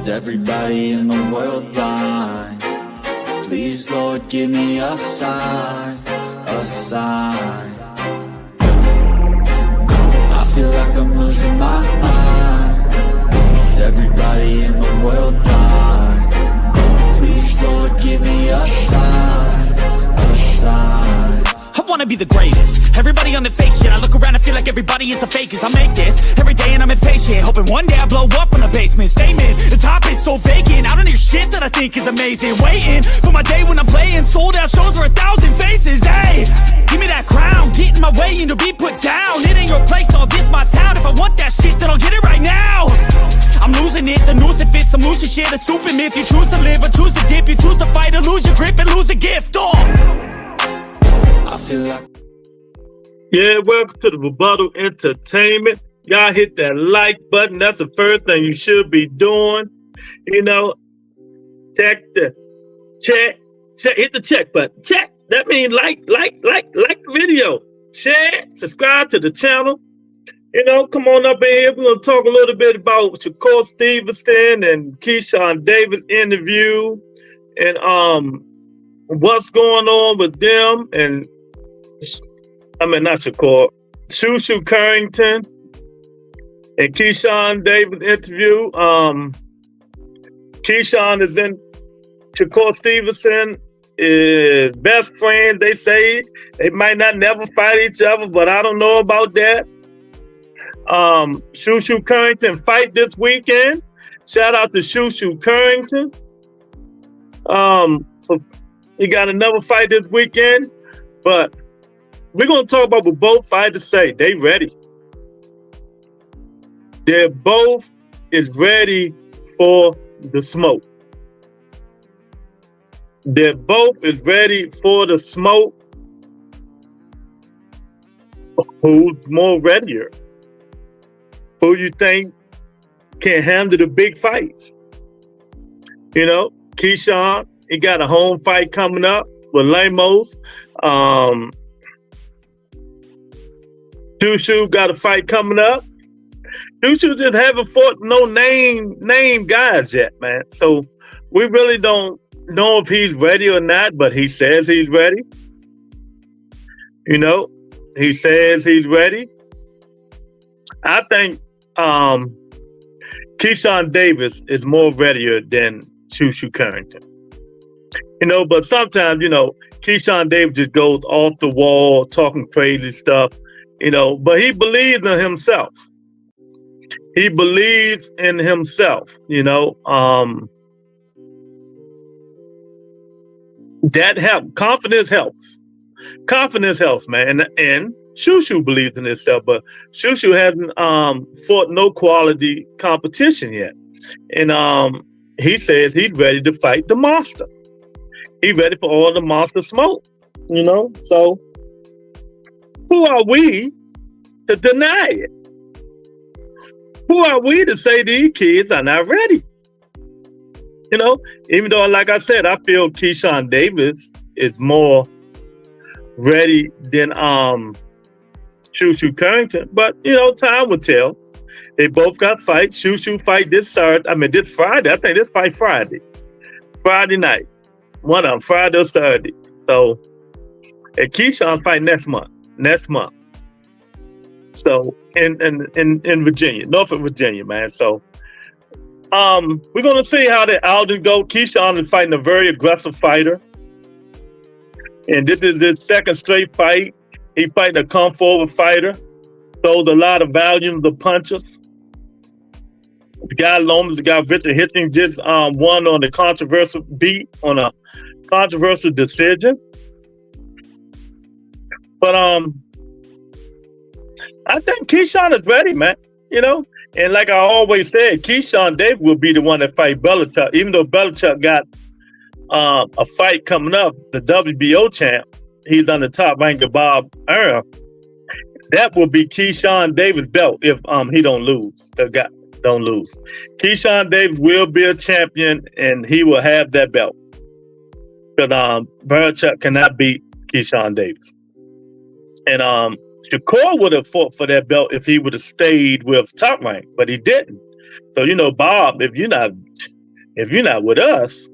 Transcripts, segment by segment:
everybody in the world blind? Please, Lord, give me a sign, a sign. I feel like I'm losing my mind. Is everybody in the world blind? Please, Lord, give me a sign, a sign. I wanna be the greatest. Everybody on the fake shit. I look around and feel like everybody is the fakest. I make this every day and I'm impatient, hoping one day I blow up from the basement. Statement, the top is so vacant. I don't hear shit that I think is amazing. Waiting for my day when I'm playing sold out shows for 1,000 faces. Hey, give me that crown, get in my way and to be put down. It ain't your place, all this my town. If I want that shit, then I'll get it right now. I'm losing it, the noose it fits. I'm losing shit, a stupid myth. You choose to live or choose to dip. You choose to fight or lose your grip and lose a gift. I feel like... Yeah, welcome to the Rebuttal Entertainment. Y'all hit that like button. That's the first thing you should be doing. You know, check, hit the check button. Check. That means like the video. Share, subscribe to the channel. You know, come on up in here. We're going to talk a little bit about Shakur Stevenson and Keyshawn Davis interview and what's going on with them and not Shakur, Shushu Carrington and Keyshawn Davis interview. Keyshawn is in Shakur Stevenson is best friend. They say they might not never fight each other, but I don't know about that. Shushu Carrington fight this weekend. Shout out to Shushu Carrington. So he got another fight this weekend, but we're going to talk about what both fighters say. They ready. They're both is ready for the smoke. They're both is ready for the smoke. Who's more readier? Who you think can handle the big fights? You know, Keyshawn, he got a home fight coming up with Lamos. Shushu got a fight coming up. Shushu just haven't fought no name guys yet, man. So we really don't know if he's ready or not, but he says he's ready. You know, he says he's ready. I think Keyshawn Davis is more readier than Shushu Carrington. You know, but sometimes, you know, Keyshawn Davis just goes off the wall, talking crazy stuff, you know, but he believes in himself. He believes in himself, you know. That helps. Confidence helps. Confidence helps, man. And Shushu believes in himself, but Shushu hasn't fought no quality competition yet. And he says he's ready to fight the monster. He's ready for all the monster smoke, you know? So who are we to deny it? Who are we to say these kids are not ready? You know, even though, like I said, I feel Keyshawn Davis is more ready than Shushu Carrington, but you know, time will tell. They both got fights. Shushu fight this Friday. I think this fight Friday night. One of them, Friday or Saturday. So, and Keyshawn fight next month. So, in Virginia, Norfolk, Virginia, man. So, we're gonna see how the outings go. Keyshawn is fighting a very aggressive fighter, and this is his second straight fight. He fighting a come forward fighter. Throws a lot of volume to punches. The guy Lomas, the guy Richard Hitchings just won on a controversial decision. But I think Keyshawn is ready, man. You know, and like I always said, Keyshawn Davis will be the one that fight Belichick. Even though Belichick got a fight coming up, the WBO champ, he's on the top ranker Bob Arum. That will be Keyshawn Davis' belt if he don't lose. The guy don't lose. Keyshawn Davis will be a champion, and he will have that belt. But Belichick cannot beat Keyshawn Davis. And Shakur would have fought for that belt if he would have stayed with Top Rank, but he didn't. So, you know, Bob, if you're not If you're not with us,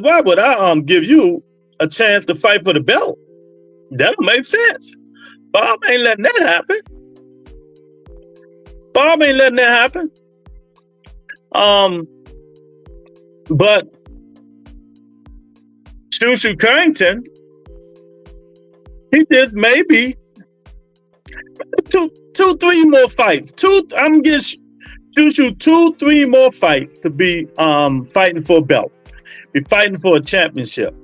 why would I give you a chance to fight for the belt? That don't make sense. Bob ain't letting that happen. But Shushu Carrington, he did maybe two, 3 more fights. I'm gonna give Shushu 2, 3 more fights to be fighting for a belt, be fighting for a championship,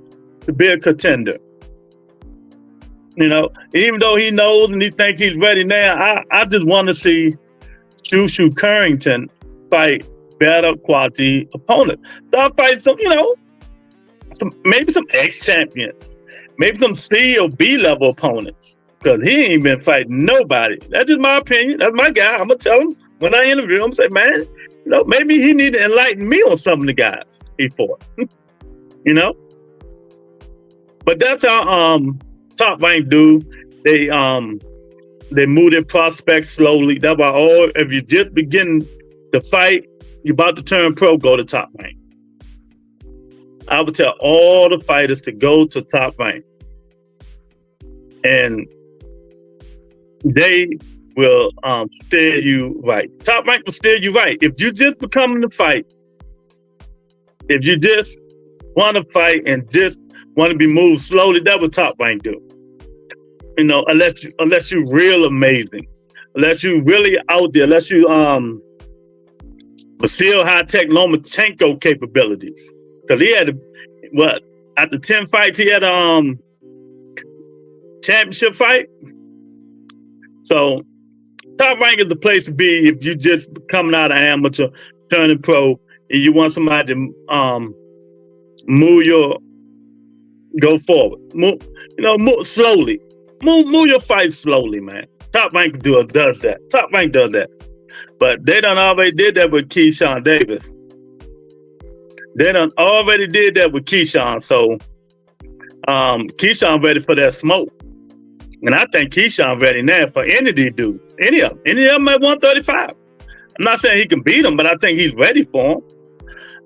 to be a contender. You know, even though he knows and he think he's ready now, I just want to see Shushu Carrington fight better quality opponents. So I'll fight some, maybe some ex-champions, maybe some C or B level opponents, because he ain't been fighting nobody. That's just my opinion. That's my guy. I'm gonna tell him when I interview him, say, man, maybe he need to enlighten me on some of the guys he fought. But that's how top rank do. They move their prospects slowly. That's why if you just begin to fight, you're about to turn pro, go to top rank. I would tell all the fighters to go to top rank, and they will steer you right. Top rank will steer you right. If you just become the fight, if you just want to fight and just want to be moved slowly, that's what top rank do. Unless you real amazing, unless you really out there, unless you Vasil high-tech Lomachenko capabilities. Because he had after 10 fights, he had a championship fight. So top rank is the place to be if you just coming out of amateur, turning pro, and you want somebody to go forward. Move slowly. Move your fight slowly, man. Top rank does that. Top rank does that. But they done already did that with Keyshawn Davis. They done already did that with Keyshawn. So Keyshawn ready for that smoke. And I think Keyshawn ready now for any of these dudes. Any of them at 135. I'm not saying he can beat them, but I think he's ready for them.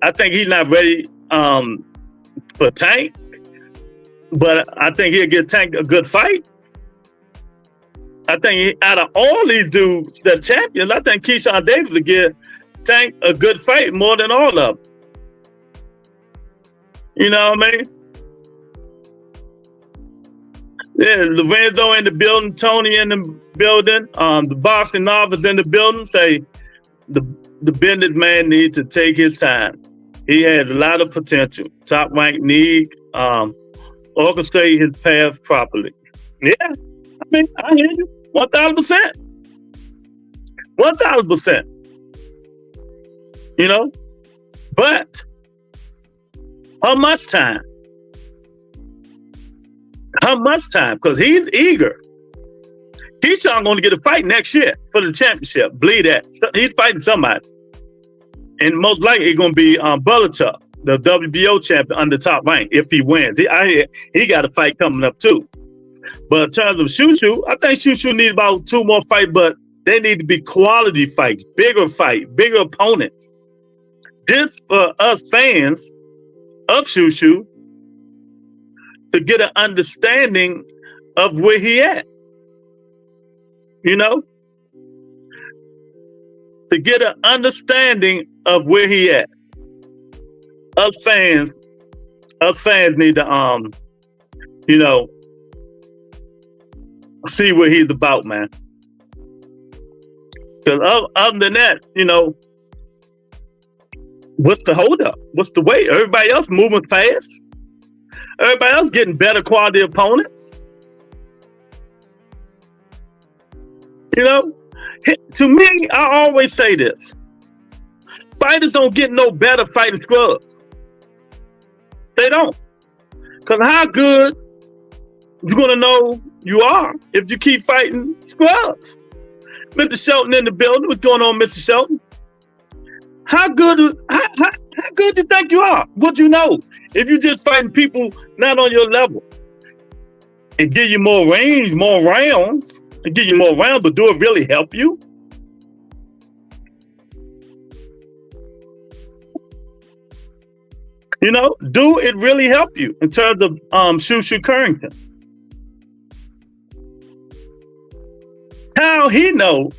I think he's not ready for Tank. But I think he'll get Tank a good fight. I think out of all these dudes that champions, I think Keyshawn Davis will give Tank a good fight more than all of them. You know what I mean? Yeah, Lorenzo in the building, Tony in the building, the boxing novice in the building. Say the businessman needs to take his time. He has a lot of potential. Top rank need orchestrate his path properly. Yeah, I mean, I hear you. 1,000%. 1,000%. But how much time? How much time? Because he's eager. Keyshawn going to get a fight next year for the championship. Believe that. He's fighting somebody. And most likely it's going to be Bellator, the WBO champion under top rank, if he wins. He got a fight coming up too. But in terms of Shushu, I think Shushu needs about 2 more fights, but they need to be quality fights, bigger opponents. This for us fans of Shushu to get an understanding of where he at. To get an understanding of where he at. Us fans need to see what he's about, man. Because other than that, what's the holdup? What's the wait? Everybody else moving fast. Everybody else getting better quality opponents. To me, I always say this. Fighters don't get no better fighting scrubs. They don't. Because how good you going to know you are if you keep fighting scrubs? Mr. Shelton in the building. What's going on, Mr. Shelton? How good do you think you are? What you know? If you just fighting people not on your level and give you more range, more rounds, but do it really help you? You know, do it really help you in terms of Shushu Carrington? How he know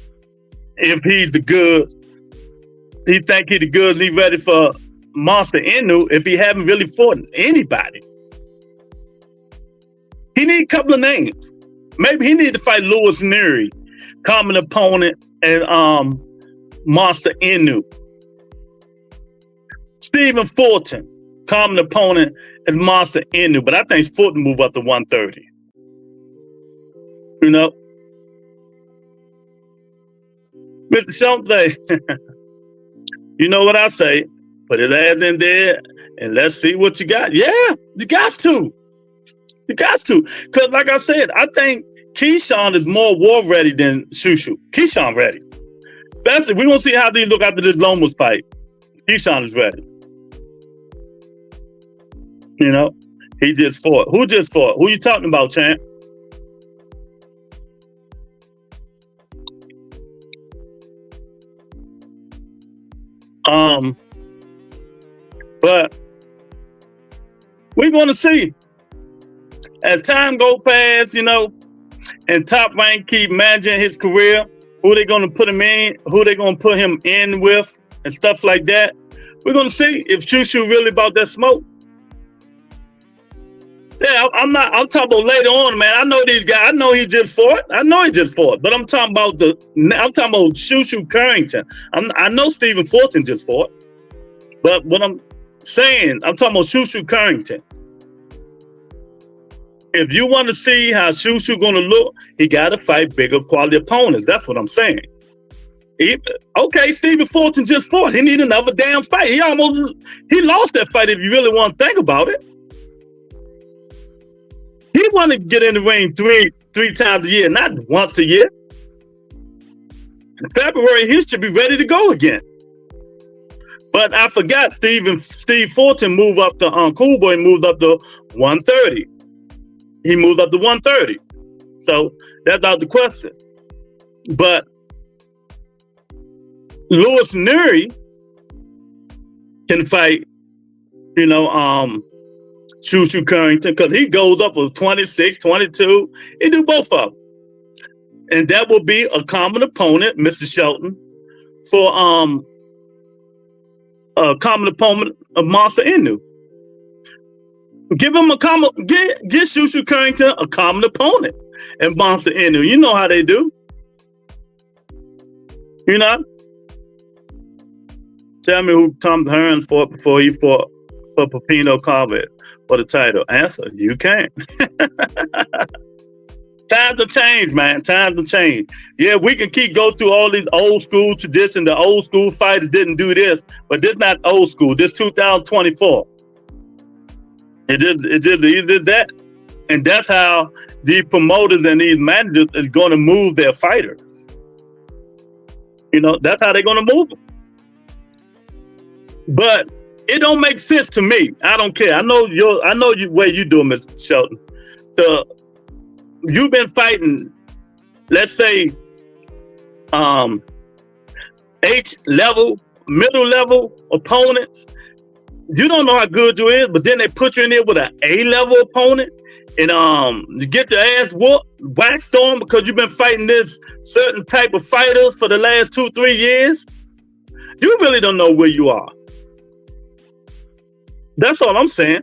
if he's the good? He think he the good and he ready for Monster Inu if he haven't really fought anybody. He need a couple of names. Maybe he need to fight Lewis Neary, common opponent, and Monster Inu. Stephen Fulton, common opponent, and Monster Inu. But I think Fulton move up to 130. You know? Mr. Shelton, you know what I say? Put his ass in there and let's see what you got. Yeah, you got to. You got to. Because like I said, I think Keyshawn is more war ready than Shushu. Keyshawn ready. That's it. We're going to see how they look after this Lomas fight. Keyshawn is ready. You know, he just fought. Who just fought? Who you talking about, champ? But we're going to see as time go past, you know, and Top Rank keep managing his career, who they going to put him in, who they going to put him in with, and stuff like that. We're going to see if Shushu really about that smoke. Yeah, I'm talking about later on, man. I know these guys. I know he just fought. But I'm talking about Shushu Carrington. I know Stephen Fulton just fought. But what I'm saying, I'm talking about Shushu Carrington. If you want to see how Shushu going to look, he got to fight bigger quality opponents. That's what I'm saying. Okay, Stephen Fulton just fought. He need another damn fight. He lost that fight if you really want to think about it. He want to get in the ring three times a year, not once a year. In February, he should be ready to go again. But I forgot Steve Fulton moved up to Cool Boy moved up to 130. He moved up to 130. So that's out the question. But Lewis Neary can fight, you know, Shushu Carrington, because he goes up for 26, 22. He do both of them. And that will be a common opponent, Mr. Shelton, for a common opponent of Monster Inu. Give him get Shushu Carrington a common opponent and Monster Inu. You know how they do. You know? Tell me who Tom Hearns fought before he fought for Pepino Carver for the title. Answer, you can't. Time to change, man. Time to change. Yeah, we can go through all these old school traditions. The old school fighters didn't do this, but this not old school. This 2024. It did that. And that's how these promoters and these managers is going to move their fighters. You know, that's how they're going to move them. But it don't make sense to me. I don't care. I know you way you do it, Mr. Shelton. You've been fighting, let's say, H level, middle level opponents. You don't know how good you is, but then they put you in there with an A level opponent, and you get your ass waxed on because you've been fighting this certain type of fighters for the last 2-3 years. You really don't know where you are. That's all I'm saying.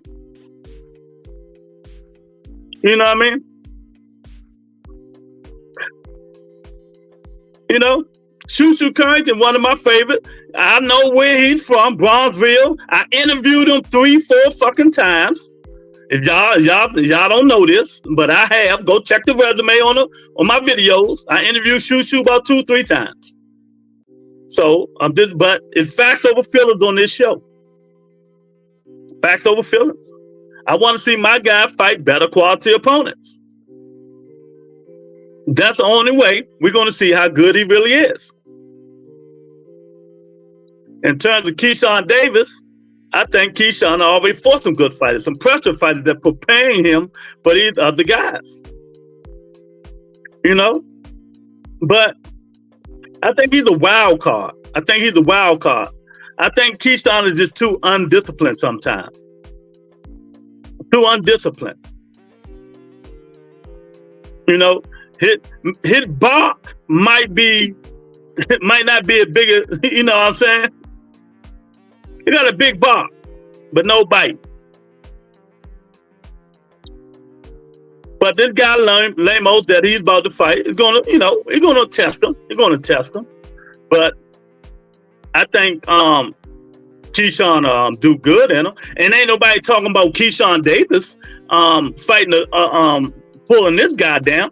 You know what I mean? You know, Shushu Carrington, one of my favorite. I know where he's from, Bronzeville. I interviewed him 3-4 fucking times. If y'all don't know this, but I have. Go check the resume on my videos. I interviewed Shushu about 2-3 times. So but it's facts over feelings on this show. Facts over feelings. I want to see my guy fight better quality opponents. That's the only way we're going to see how good he really is. In terms of Keyshawn Davis, I think Keyshawn already fought some good fighters, some pressure fighters that preparing him for these other guys. You know? But I think he's a wild card. I think Keyshawn is just too undisciplined sometimes. too undisciplined. You know, his bark might not be as big as, you know what I'm saying? He got a big bark, but no bite. But this guy, Lamos, that he's about to fight, is gonna, you know, he's gonna test him. He's gonna test him. But I think Keyshawn do good in him. And ain't nobody talking about Keyshawn Davis fighting pulling this guy down.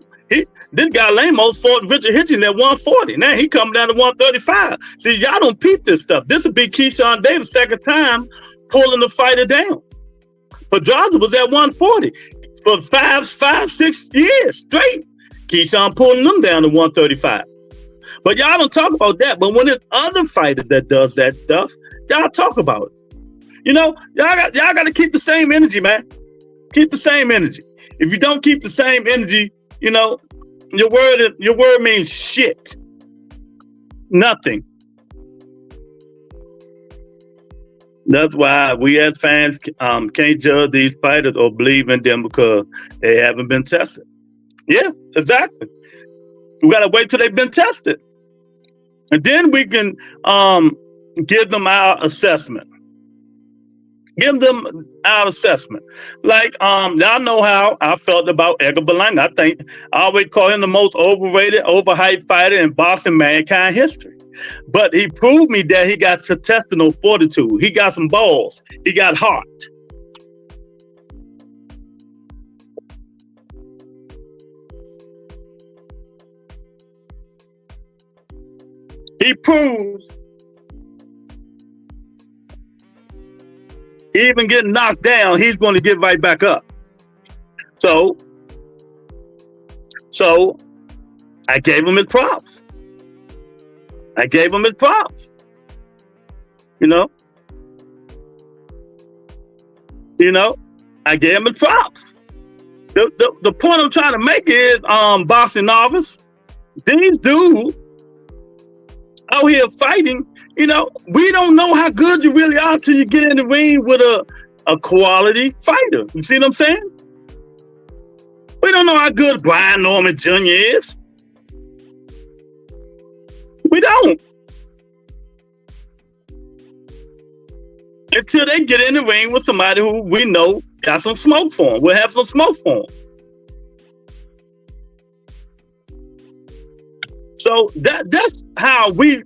This guy Lamos fought Richard Hitchens at 140. Now he coming down to 135. See, y'all don't peep this stuff. This would be Keyshawn Davis' second time pulling the fighter down. Pedraza was at 140 for 5-6 years straight. Keyshawn pulling them down to 135. But y'all don't talk about that. But when it's other fighters that does that stuff, y'all talk about it. You know, y'all got to keep the same energy, man. Keep the same energy. If you don't keep the same energy, you know, your word means shit. Nothing. That's why we as fans can't judge these fighters or believe in them because they haven't been tested. Yeah, exactly. We gotta wait till they've been tested, and then we can give them our assessment. Give them our assessment. Like y'all know how I felt about Edgar Berlanga. I think I always call him the most overrated, overhyped fighter in boxing mankind history. But he proved me that he got intestinal fortitude. He got some balls. He got heart. He proves even getting knocked down, he's going to get right back up. So I gave him his props. I gave him his props. You know, I gave him his props. The point I'm trying to make is, boxing novice, these dudes out here fighting, you know, we don't know how good you really are until you get in the ring with a quality fighter. You see what I'm saying? We don't know how good Brian Norman Jr. is. We don't. Until they get in the ring with somebody who we know got some smoke for them. We'll have some smoke for them. So that's how we,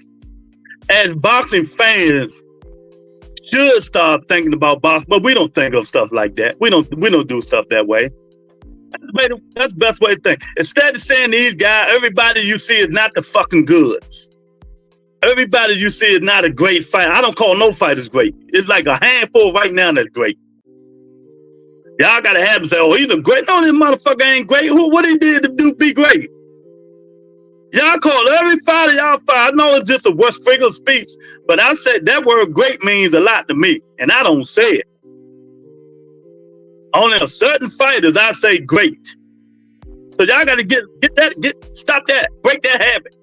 as boxing fans, should start thinking about boxing. But we don't think of stuff like that. We don't do stuff that way. That's the best way to think. Instead of saying these guys, everybody you see is not the fucking goods. Everybody you see is not a great fighter. I don't call no fighters great. It's like a handful right now that's great. Y'all gotta have them say, "Oh, he's a great." No, this motherfucker ain't great. What he did to do be great? Y'all call every fighter y'all fight. I know it's just a West Figure speech, but I said that word "great" means a lot to me, and I don't say it. Only a certain fighters I say great. So y'all gotta stop that, break that habit.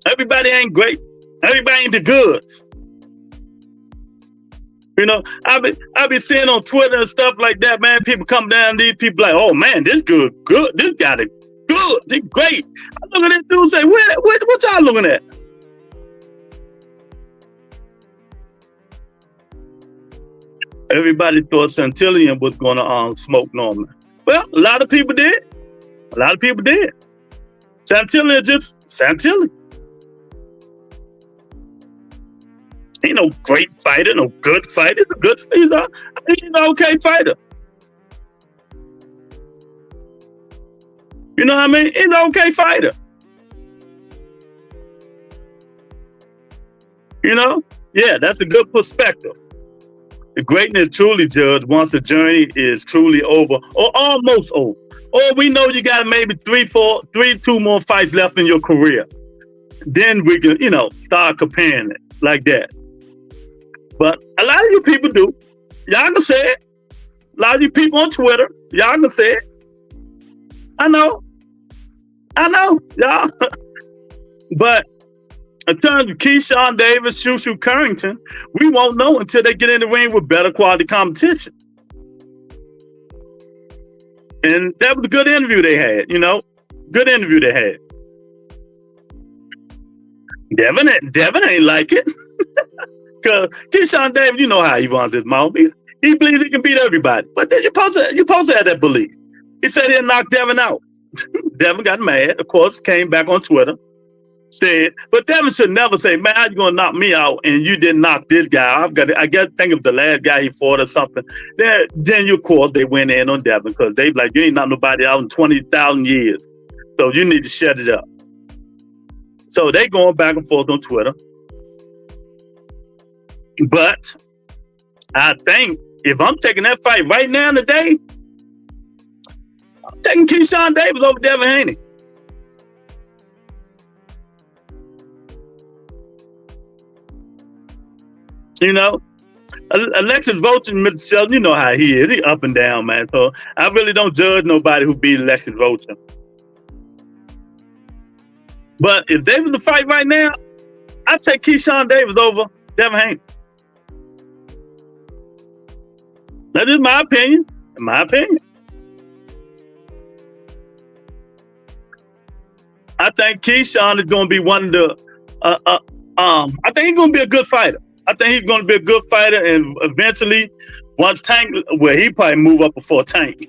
Everybody ain't great. Everybody ain't the goods. You know, I be seeing on Twitter and stuff like that, man. People come down, these people like, "Oh man, this good. This guy is good. He's great." I look at this dude and say, what y'all looking at? Everybody thought Santillan was going to smoke Norman. Well, a lot of people did. Santillan is just Santillan. Ain't no great fighter, no good fighter. He's an okay fighter. You know what I mean? He's an okay fighter. You know? Yeah, that's a good perspective. The greatness truly judged once the journey is truly over or almost over. Or we know you got maybe 2 more fights left in your career. Then we can, start comparing it like that. But a lot of you people do. Y'all can say it. A lot of you people on Twitter, y'all can say it. I know, y'all. But in terms of Keyshawn Davis, Shushu Carrington, we won't know until they get in the ring with better quality competition. And that was a good interview they had, good interview they had. Devin ain't like it. Because Keyshawn Davis, you know how he runs his mouth. He believes he can beat everybody. But then you're supposed to have that belief. He said he'll knock Devin out. Devin got mad, of course, came back on Twitter, said, but Devin should never say, man, how you going to knock me out and you didn't knock this guy out? I guess think of the last guy he fought or something. Then, of course, they went in on Devin because they like, you ain't knocked nobody out in 20,000 years. So you need to shut it up. So they going back and forth on Twitter. But I think if I'm taking that fight right now today, I'm taking Keyshawn Davis over Devin Haney. Alexis Volchin, Mr. Sheldon, you know how he is. He up and down, man. So I really don't judge nobody who beat Alexis Volchin. But if they was to fight right now, I'd take Keyshawn Davis over Devin Haney. That is my opinion. In my opinion. I think Keyshawn is going to be one of the. I think he's going to be a good fighter. I think he's going to be a good fighter, and eventually, once Tank, well, he probably move up before Tank.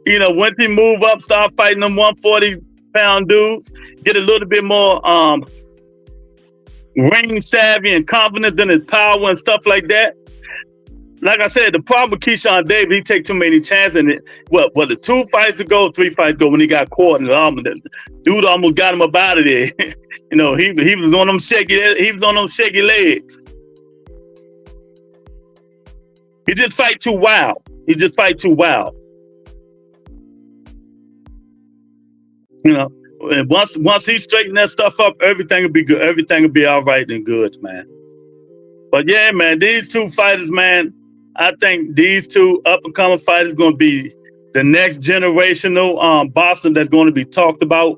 Once he move up, start fighting them 140-pound dudes, get a little bit more ring savvy and confidence in his power and stuff like that. Like I said, the problem with Keyshawn Davis, he take too many chances. And was it 2 fights ago, 3 fights ago when he got caught and the dude almost got him up out of there. He was on them shaky. He was on them shaky legs. He just fight too wild. And once he straighten that stuff up, everything will be good. Everything will be all right and good, man. But yeah, man, these two fighters, man. I think these two up-and-coming fighters are going to be the next generational boxing that's going to be talked about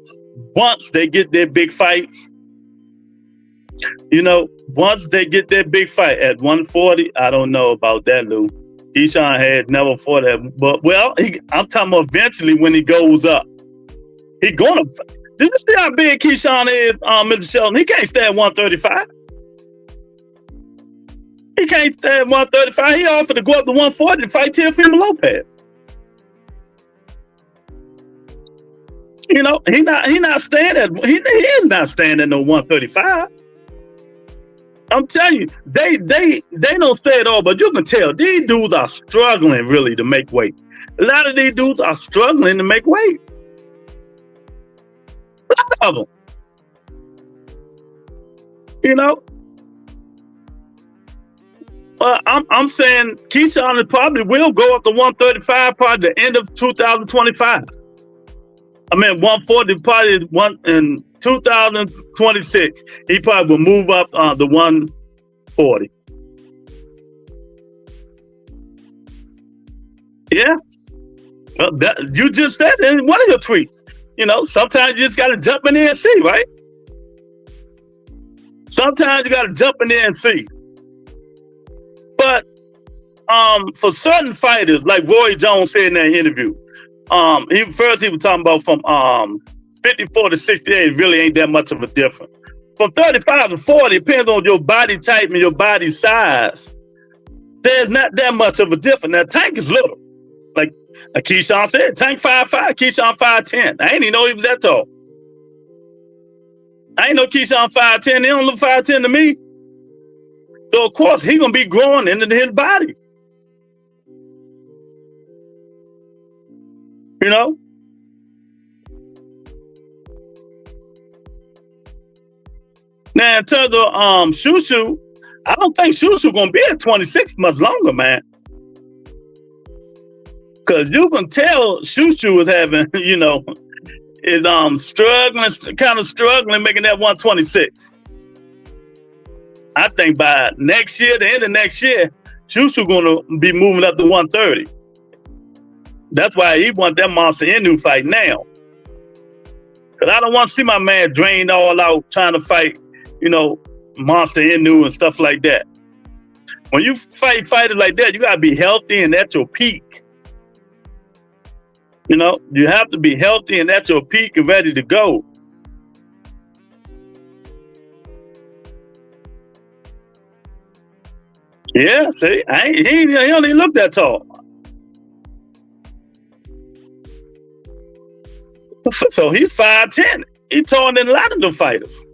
once they get their big fights. Once they get their big fight at 140, I don't know about that, Lou. Keyshawn had never fought that. But, I'm talking about eventually when he goes up. He going to fight. Did you see how big Keyshawn is, Mr. Sheldon? He can't stay at 135. He can't stay at 135. He offered to go up to 140 to fight Teofimo Lopez. He not staying at he is not staying at no 135. I'm telling you, they don't stay at all, but you can tell these dudes are struggling really to make weight. A lot of these dudes are struggling to make weight. A lot of them. I'm saying Keyshawn probably will go up to 135 probably the end of 2025. I mean, 140 probably in 2026. He probably will move up the 140. Yeah. You just said in one of your tweets. Sometimes you just got to jump in there and see, right? Sometimes you got to jump in there and see. But for certain fighters, like Roy Jones said in that interview, he was talking about from 54 to 68 really ain't that much of a difference. From 35 to 40, depends on your body type and your body size. There's not that much of a difference. Now, Tank is little. Like Keyshawn said, Tank 5'5", Keyshawn 5'10". I ain't even know he was that tall. I ain't know Keyshawn 5'10". He don't look 5'10" to me. So, of course, he's going to be growing into his body. Now, in terms of Shushu, I don't think Shushu going to be at 26 much longer, man. Because you can tell Shushu is having, is struggling making that 126. I think by next year, the end of next year, Shushu going to be moving up to 130. That's why he want that Monster Inu fight now. Because I don't want to see my man drained all out trying to fight, Monster Inu and stuff like that. When you fight fighters like that, you got to be healthy and at your peak. You know, you have to be healthy and at your peak and ready to go. Yeah, see, he don't even look that tall. So he's 5'10". He's taller than a lot of them fighters.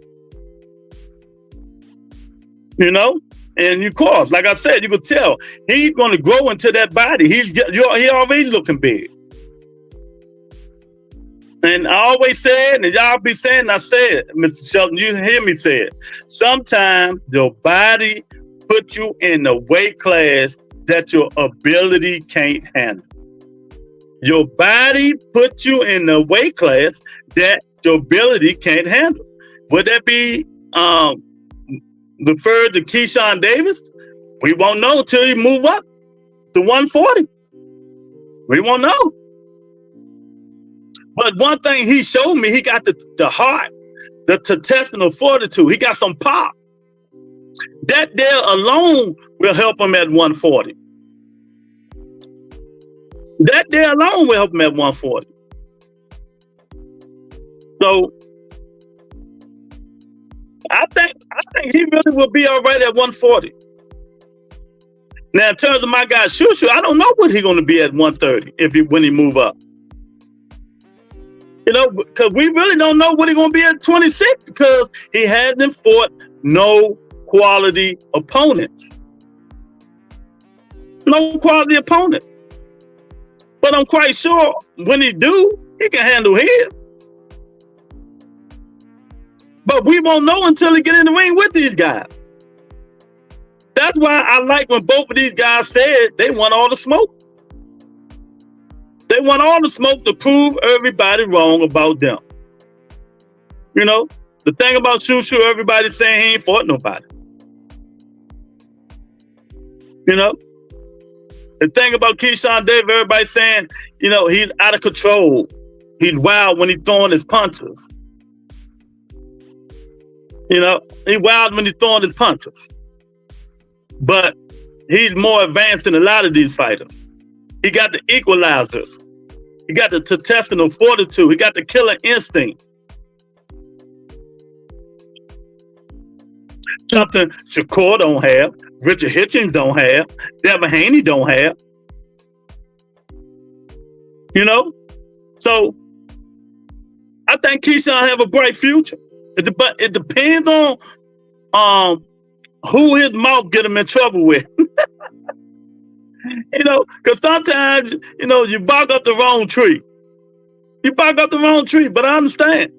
You know? And of course, like I said, you could tell he's going to grow into that body. He already looking big. And I always said, and y'all be saying, I said, Mr. Shelton, you hear me say it. Sometimes your body put you in a weight class that your ability can't handle. Your body put you in a weight class that your ability can't handle. Would that be referred to Keyshawn Davis? We won't know until he move up to 140. We won't know. But one thing he showed me, he got the heart, the intestinal fortitude. He got some pop. That there alone will help him at 140. That there alone will help him at 140. So I think he really will be all right at 140. Now, in terms of my guy Shushu, I don't know what he's going to be at 130 when he move up. You know, because we really don't know what he's going to be at 26 because he hasn't fought no quality opponents. No quality opponents. But I'm quite sure when he do, he can handle his. But we won't know until he get in the ring with these guys. That's why I like when both of these guys said they want all the smoke. They want all the smoke to prove everybody wrong about them. You know, the thing about Shushu, everybody's saying he ain't fought nobody. You know, the thing about Keyshawn Davis, everybody's saying, you know, he's out of control. He's wild when he's throwing his punches. You know, he's wild when he's throwing his punches. But he's more advanced than a lot of these fighters. He got the equalizers. He got the intestinal fortitude. He got the killer instinct. Something Shakur don't have, Richard Hitchens don't have, Devin Haney don't have. You know? So I think Keyshawn have a bright future. But it depends on who his mouth get him in trouble with. You know, because sometimes, you know, you bark up the wrong tree. You bark up the wrong tree, but I understand.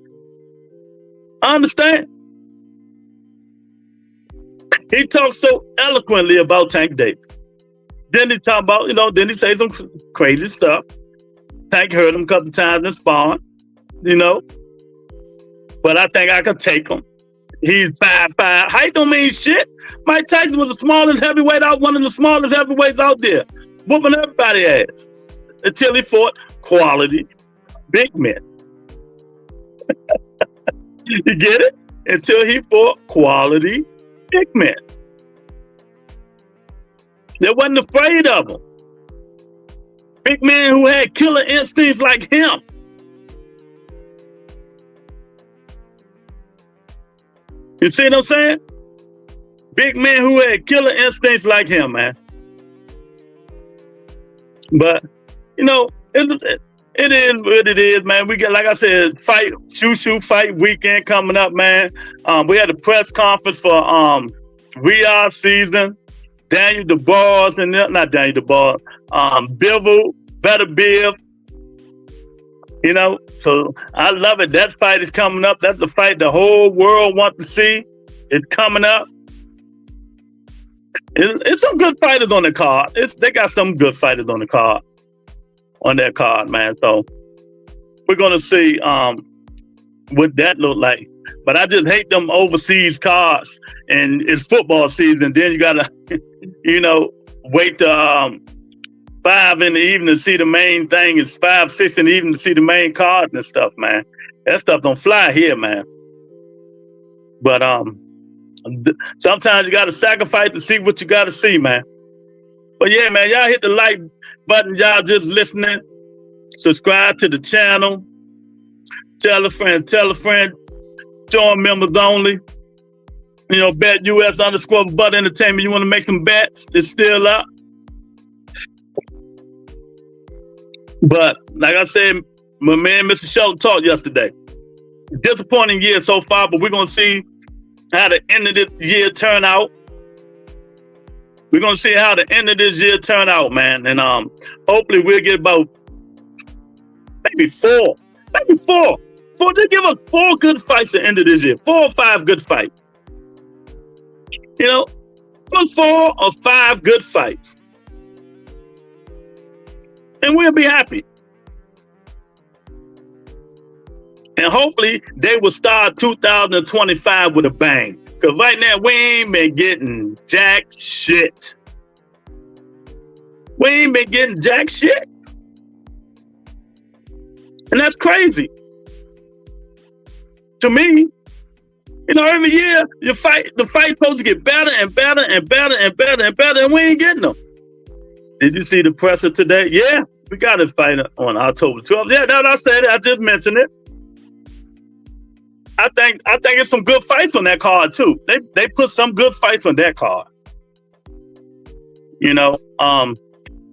I understand. He talks so eloquently about Tank Davis. Then he talk about, you know, then he say some crazy stuff. Tank heard him a couple times in sparring, you know. But I think I could take him. He's 5'5". Height don't mean shit. Mike Tyson was the smallest heavyweight out, one of the smallest heavyweights out there, whooping everybody's ass until he fought quality big men. You get it? Until he fought quality big men. They wasn't afraid of him. Big men who had killer instincts like him. You see what I'm saying? Big men who had killer instincts like him, man. But, you know, it is what it is, man. We got, like I said, Shushu fight weekend coming up, man. We had a press conference for Riyadh season. Daniel DeBar's and not Daniel DeBar, Bivol, Better Biv. You know, so I love it. That fight is coming up. That's the fight the whole world wants to see. It's coming up. It's some good fighters on the card. They got some good fighters on the card, on that card, man. So we're gonna see what that look like. But I just hate them overseas cards, and it's football season. Then you gotta, you know, wait to 5 in the evening to see the main thing. It's 5, 6 in the evening to see the main card and stuff, man. That stuff don't fly here, man. But sometimes you got to sacrifice to see what you got to see, man. But yeah, man, y'all hit the like button. Y'all just listening. Subscribe to the channel. Tell a friend. Join members only. You know, bet US_Butt Entertainment. You want to make some bets? It's still up. But like I said, my man, Mr. Shelton, talked yesterday. Disappointing year so far, but we're going to see how the end of this year turn out. We're going to see how the end of this year turn out, man. And hopefully we'll get about maybe four. They give us 4 good fights at the end of this year. 4 or 5 good fights. You know, 4 or 5 good fights. And we'll be happy. And hopefully they will start 2025 with a bang. Because right now we ain't been getting jack shit. We ain't been getting jack shit. And that's crazy. To me, you know, every year the fight's supposed to get better and better and better and better and better, and we ain't getting them. Did you see the presser today? Yeah, we got a fight on October 12th. Yeah, that's what I said. I just mentioned it. I think it's some good fights on that card too. They put some good fights on that card. You know,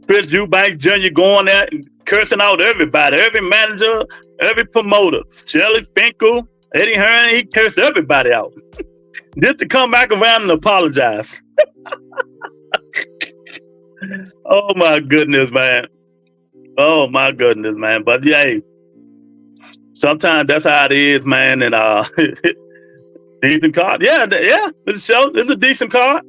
Chris Eubank Jr. going there and cursing out everybody, every manager, every promoter. Shelly Finkel, Eddie Hearn, he cursed everybody out. Just to come back around and apologize. Oh my goodness, man. Oh my goodness, man. But yeah, sometimes that's how it is, man. And decent card. Yeah, it's a decent card.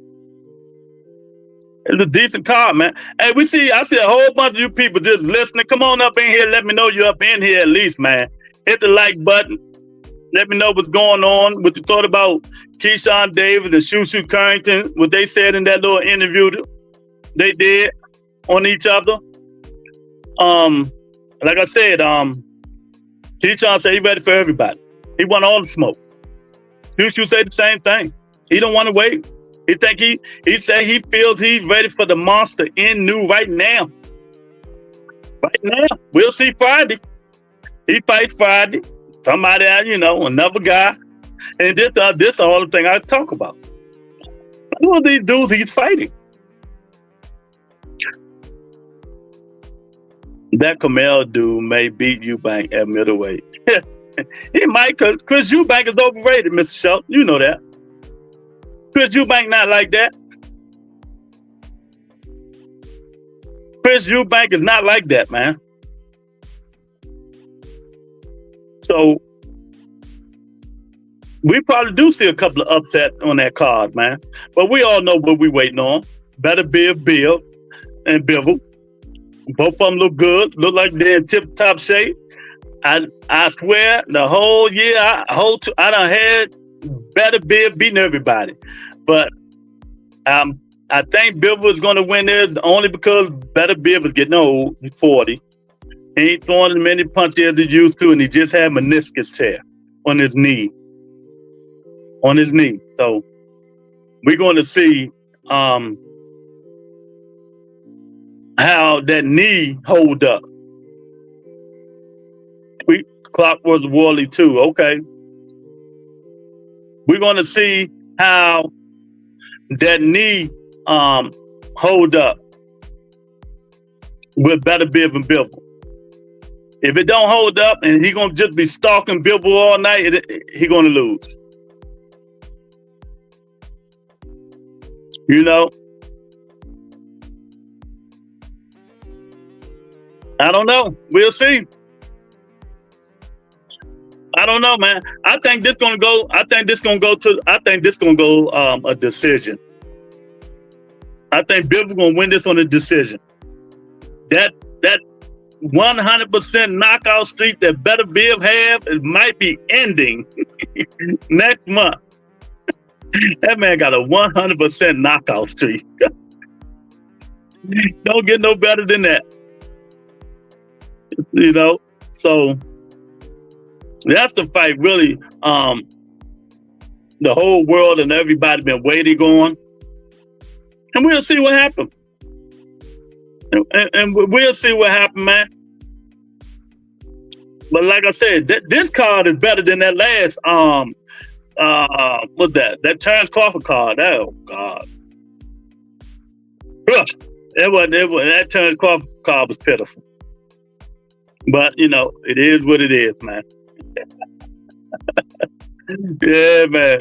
It's a decent card, man. Hey, I see a whole bunch of you people just listening. Come on up in here. Let me know you're up in here at least, man. Hit the like button. Let me know what's going on. What you thought about Keyshawn Davis and Shushu Carrington, what they said in that little interview they did on each other. Like I said, Keyshawn said he ready for everybody. He want all the smoke. Shushu said the same thing. He don't want to wait. He said he feels he's ready for the monster in new right now. Right now. We'll see Friday. He fights Friday. Somebody, you know, another guy. And this all the thing I talk about. Who are these dudes he's fighting? That Kamel dude may beat Eubank at middleweight. He might, because Chris Eubank is overrated, Mr. Shelton. You know that. Chris Eubank not like that. Chris Eubank is not like that, man. So we probably do see a couple of upsets on that card, man. But we all know what we waiting on. Better Bill and Bivol. Both of them look good. Look like they're in tip-top shape. I swear, the whole year, I done had Better Bill beating everybody. But I think Bivol is going to win this only because Better Bill is getting old. He's 40. He ain't throwing as many punches as he used to, and he just had meniscus tear on his knee. So we're going to see how that knee hold up. Clock was Wally too. Okay. We're going to see how that knee hold up with Better Biv and Bivol. If it don't hold up and he gonna just be stalking Bivol all night, he gonna lose. You know? I don't know. We'll see. I don't know, man. I think this gonna go a decision. I think Bivol gonna win this on a decision. That 100% knockout streak that Better Biv have, it might be ending next month. That man got a 100% knockout streak. Don't get no better than that. You know? So that's the fight really the whole world and everybody been waiting on. And we'll see what happens. And we'll see what happens, man. But like I said, this card is better than that last what's that? That Terrence Crawford card. Oh God. Ugh. That Terrence Crawford card was pitiful. But you know, it is what it is, man. Yeah, man.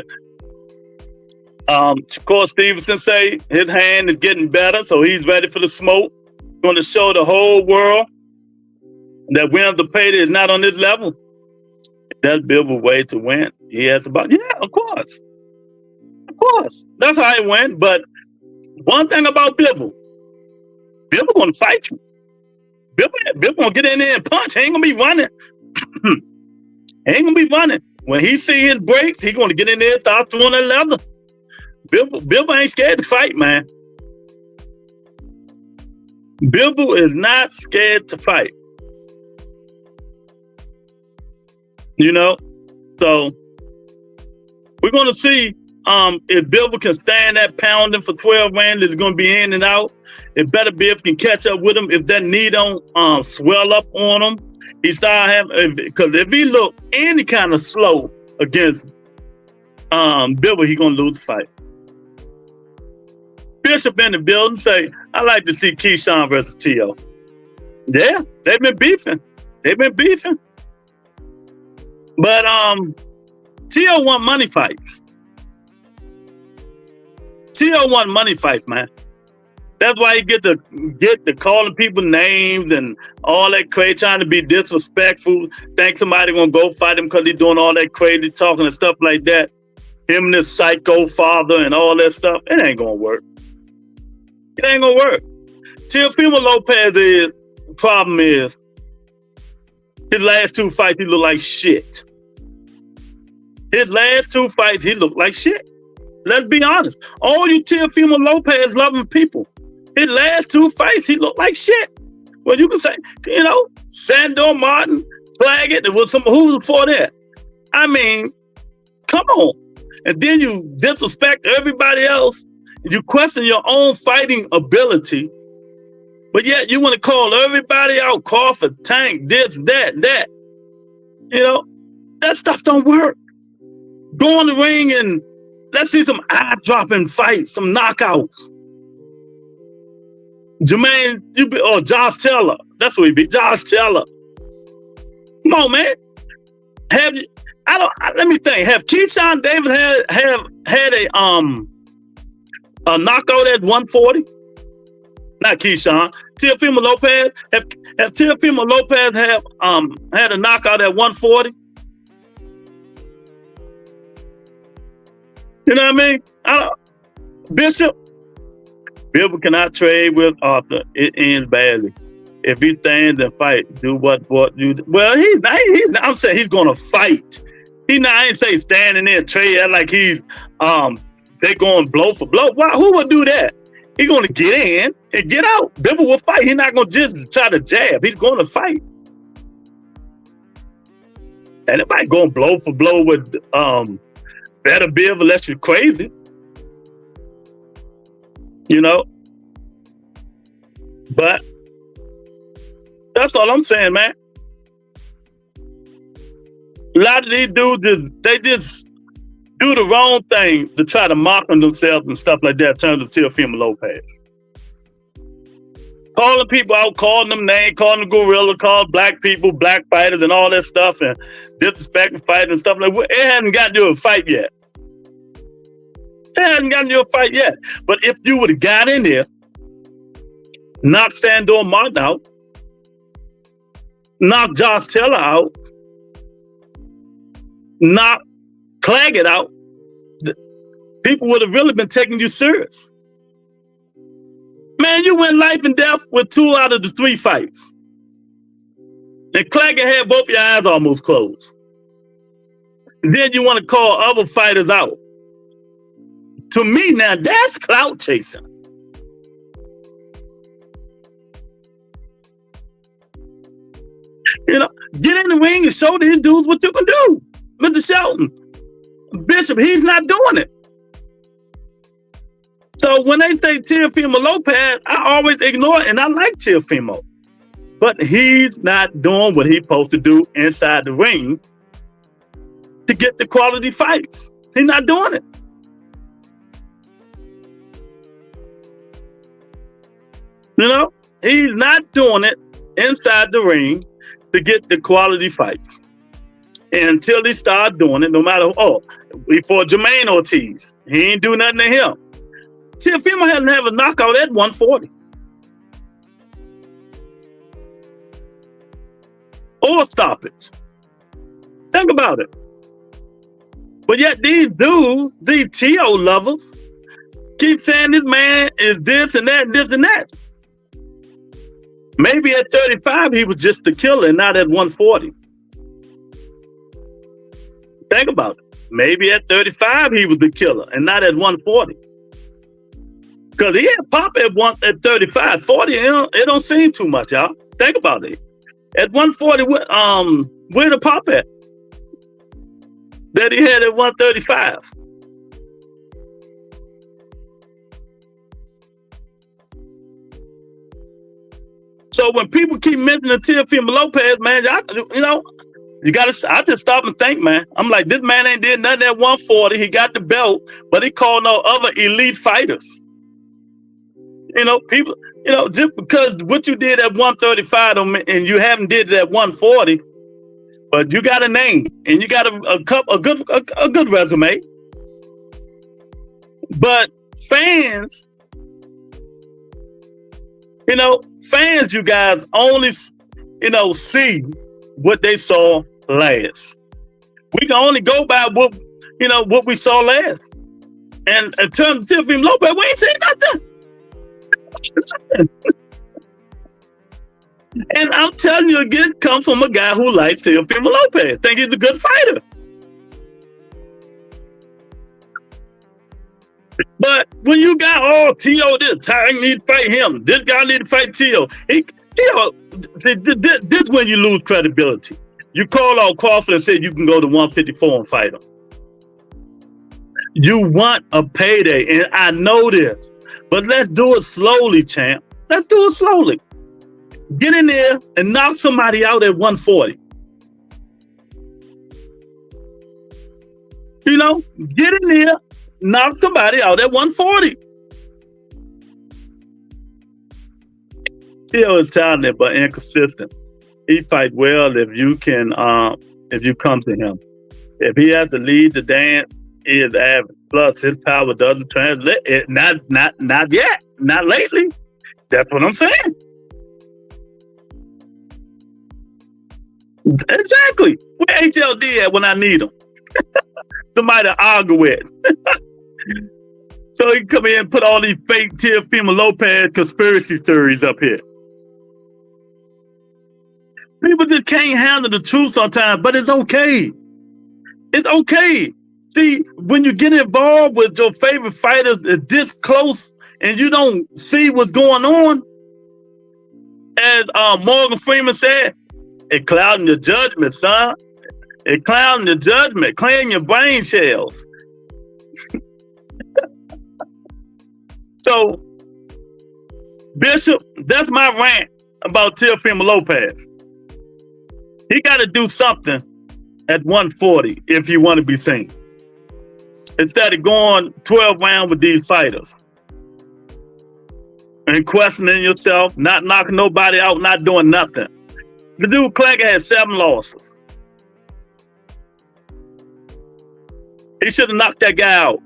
Of course, Stevenson say his hand is getting better, so he's ready for the smoke. Going to show the whole world that Williams Zepeda is not on this level. That's Bivol way to win. He has about, yeah, of course. Of course. That's how he went. But one thing about Bivol going to fight you. Bivol going to get in there and punch. He ain't going to be running. He ain't going to be running. When he see his breaks, he going to get in there and start throwing that leather. Bivol ain't scared to fight, man. Bivol is not scared to fight. You know? So, we're going to see if Bivol can stand that pounding for 12 rounds. It's going to be in and out. It better be if he can catch up with him. If that knee don't swell up on him, he start having, because if he look any kind of slow against Bivol, he going to lose the fight. Bishop in the building say, I like to see Keyshawn versus T.O. Yeah, they've been beefing. But T.O. won money fights. T.O. won money fights, man. That's why he get to calling people names and all that crazy, trying to be disrespectful. Think somebody gonna go fight him because he doing all that crazy talking and stuff like that. Him and his psycho father and all that stuff. It ain't gonna work. It ain't gonna work. Teofimo Lopez's problem is his last two fights, he looked like shit. His last two fights, he looked like shit. Let's be honest. All you Teofimo Lopez loving people, his last two fights, he looked like shit. Well, you can say, you know, Sandor Martin, Claggett, there was some who's before that. I mean, come on. And then you disrespect everybody else. You question your own fighting ability, but yet you want to call everybody out, Crawford, Tank, this, that. You know, that stuff don't work. Go in the ring and let's see some eye-dropping fights, some knockouts. Jermaine, or Josh Taylor. That's what he be, Josh Taylor. Come on, man. Let me think. Have Keyshawn Davis had a knockout at 140? Not Keyshawn. Teofimo Lopez. Have Teofimo Lopez had a knockout at 140? You know what I mean? Bishop cannot trade with Arthur. It ends badly. If he stands and fight, do what you do. Well, I'm saying he's gonna fight. I ain't say standing there and trade like he's they going blow for blow. Why? Who would do that? He's gonna get in and get out. Bivol will fight. He's not gonna just try to jab. He's gonna fight. And nobody going blow for blow with better Bivol unless you're crazy. You know? But that's all I'm saying, man. A lot of these dudes just do the wrong thing to try to mock themselves and stuff like that in terms of Teofimo Lopez. Calling people out, calling them names, calling them gorilla, calling black people, black fighters and all that stuff and disrespecting fighters and stuff like that. It hasn't gotten to a fight yet. But if you would have got in there, knocked Sandor Martin out, knocked Josh Taylor out, knocked Claggett out, people would have really been taking you serious. Man, you went life and death with 2 out of the 3 fights. And Claggett had both your eyes almost closed. And then you want to call other fighters out. To me, now, that's clout chasing. You know, get in the ring and show these dudes what you can do. Mr. Shelton, Bishop, he's not doing it. So when they say Teofimo Lopez, I always ignore it, and I like Teofimo. But he's not doing what he's supposed to do inside the ring to get the quality fights. He's not doing it. You know, he's not doing it inside the ring to get the quality fights. And until he started doing it, no matter, we fought Jermaine Ortiz. He ain't do nothing to him. Teofimo hasn't have a knockout at 140. Or stoppage. Think about it. But yet these dudes, these TO lovers, keep saying this man is this and that, this and that. Maybe at 35, he was just the killer and not at 140. Think about it. Maybe at 35, he was the killer and not at 140. Because he had pop at 35. 40, it don't seem too much, y'all. Think about it. At 140, where the pop at? That he had at 135. So when people keep mentioning Teofimo Lopez, man, you gotta. I just stop and think, man. I'm like, this man ain't did nothing at 140. He got the belt, but he called no other elite fighters. People. Just because what you did at 135 and you haven't did it at 140, but you got a name and you got a good resume. But fans, you guys only, see what they saw last. We can only go by what we saw last. And in terms of Teofimo Lopez, we ain't saying nothing. And I'm telling you again, come from a guy who likes Teofimo Lopez. Think he's a good fighter. But when you got T.O. this, Ty need to fight him. This guy need to fight T.O. This when you lose credibility. You call out Crawford and say you can go to 154 and fight him. You want a payday, and I know this. But let's do it slowly, champ. Let's do it slowly. Get in there and knock somebody out at 140. Get in there, knock somebody out at 140. Theo is talented but inconsistent. He fight well if you can, if you come to him. If he has to lead the dance, he is average. Plus, his power doesn't translate. Not yet. Not lately. That's what I'm saying. Exactly. Where HLD at when I need him? Somebody to argue with. So he can come in and put all these fake Teofimo Lopez conspiracy theories up here. People just can't handle the truth sometimes, but it's okay. It's okay. See, when you get involved with your favorite fighters this close and you don't see what's going on, as Morgan Freeman said, it clouding your judgment, son. It clouding your judgment, clearing your brain shells. So, Bishop, that's my rant about Teofimo Lopez. He got to do something at 140 if you want to be seen. Instead of going 12 rounds with these fighters and questioning yourself, not knocking nobody out, not doing nothing. The dude Clegg had 7 losses. He should have knocked that guy out.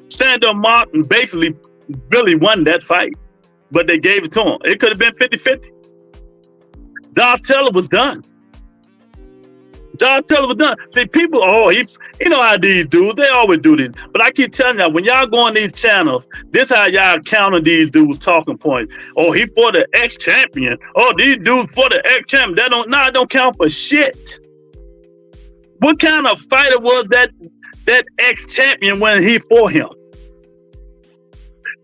Sandor Martin basically really won that fight, but they gave it to him. It could have been 50-50. Josh Taylor was done. Josh Taylor was done. See, people, you know how these dudes, they always do this. But I keep telling y'all, when y'all go on these channels, this how y'all counter these dudes' talking points. Oh, he fought the ex-champion. Oh, these dudes fought the ex-champion. That don't count for shit. What kind of fighter was that ex-champion when he fought him?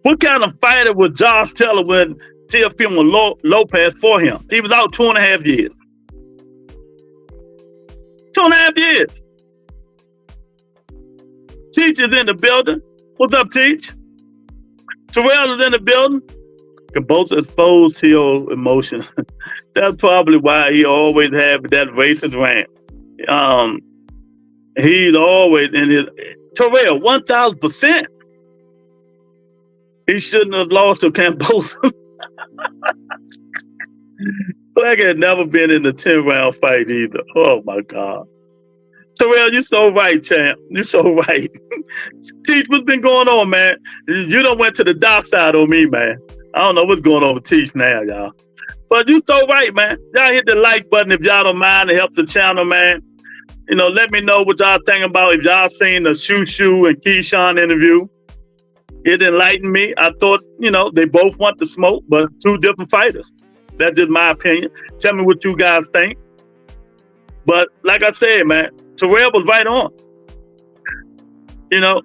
What kind of fighter was Josh Taylor when Teofimo Lopez fought him? He was out 2.5 years. 2.5 years. Teach is in the building. What's up, Teach? Terrell is in the building. can both expose to your emotion. That's probably why he always have that racist rant. He's always in his Terrell 1000%. He shouldn't have lost to Cambosa. Black had never been in a 10-round fight either. Oh my God. Terrell, you're so right, champ. You're so right. Teach, what's been going on, man? You done went to the dark side on me, man. I don't know what's going on with Teach now, y'all. But you so right, man. Y'all hit the like button if y'all don't mind. It helps the channel, man. You know, let me know what y'all thinking about. If y'all seen the Shushu and Keyshawn interview, it enlightened me. I thought, you know, they both want to smoke, but two different fighters. That's just my opinion. Tell me what you guys think. But like I said, man, Terrell was right on. You know,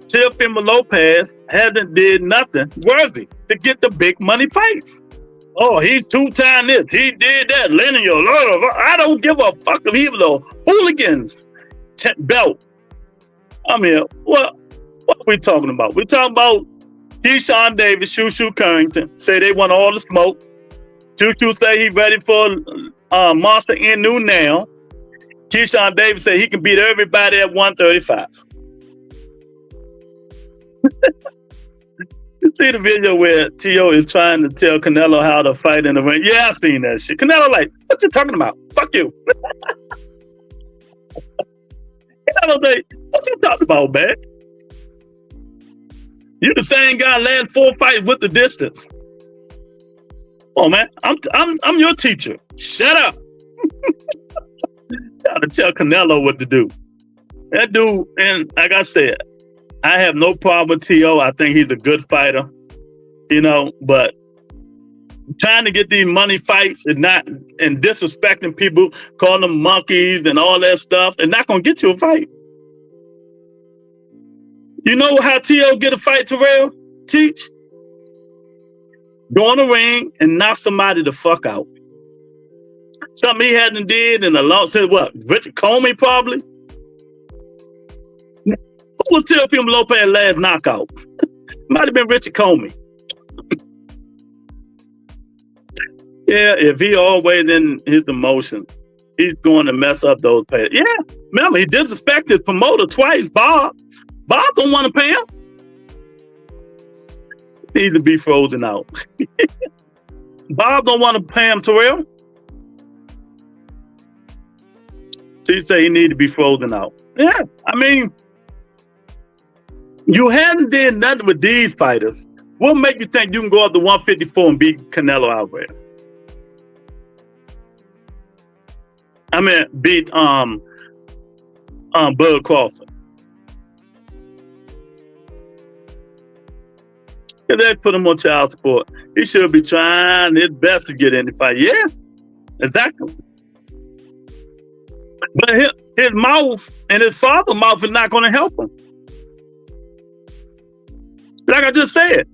Teofimo Lopez hasn't did nothing worthy to get the big money fights. Oh, he's two-time this. He did that. Lineal. I don't give a fuck if he was a hooligans belt. I mean, what are we talking about? We're talking about Keyshawn Davis, Shushu Carrington, say they want all the smoke. Shushu say he's ready for Monster Inu now. Keyshawn Davis said he can beat everybody at 135. You see the video where T.O. is trying to tell Canelo how to fight in the ring? Yeah, I've seen that shit. Canelo like, what you talking about? Fuck you. Canelo like, what you talking about, man? You the same guy last 4 fights with the distance. Oh man, I'm your teacher. Shut up. Gotta tell Canelo what to do. That dude, and like I said, I have no problem with T.O. I think he's a good fighter, you know, but trying to get these money fights and disrespecting people, calling them monkeys and all that stuff, it's not gonna get you a fight. You know how T.O. get a fight, Terrell? Teach? Go in the ring and knock somebody the fuck out. Something he hasn't did in a long, since what? Richard Comey probably? Who was Teofimo Lopez's last knockout? Might have been Richard Comey. Yeah, if he always in his emotions, he's going to mess up those players. Yeah, remember, he disrespected his promoter twice, Bob. Bob don't want to pay him. He needs to be frozen out. Bob don't want to pay him, Terrell. So you say he need to be frozen out. Yeah, I mean, you hadn't did nothing with these fighters. What make you think you can go up to 154 and beat Canelo Alvarez? I mean, beat Bud Crawford. If they put him on child support, he should be trying his best to get in the fight. Yeah, exactly. But his mouth and his father's mouth is not going to help him. Like I just said,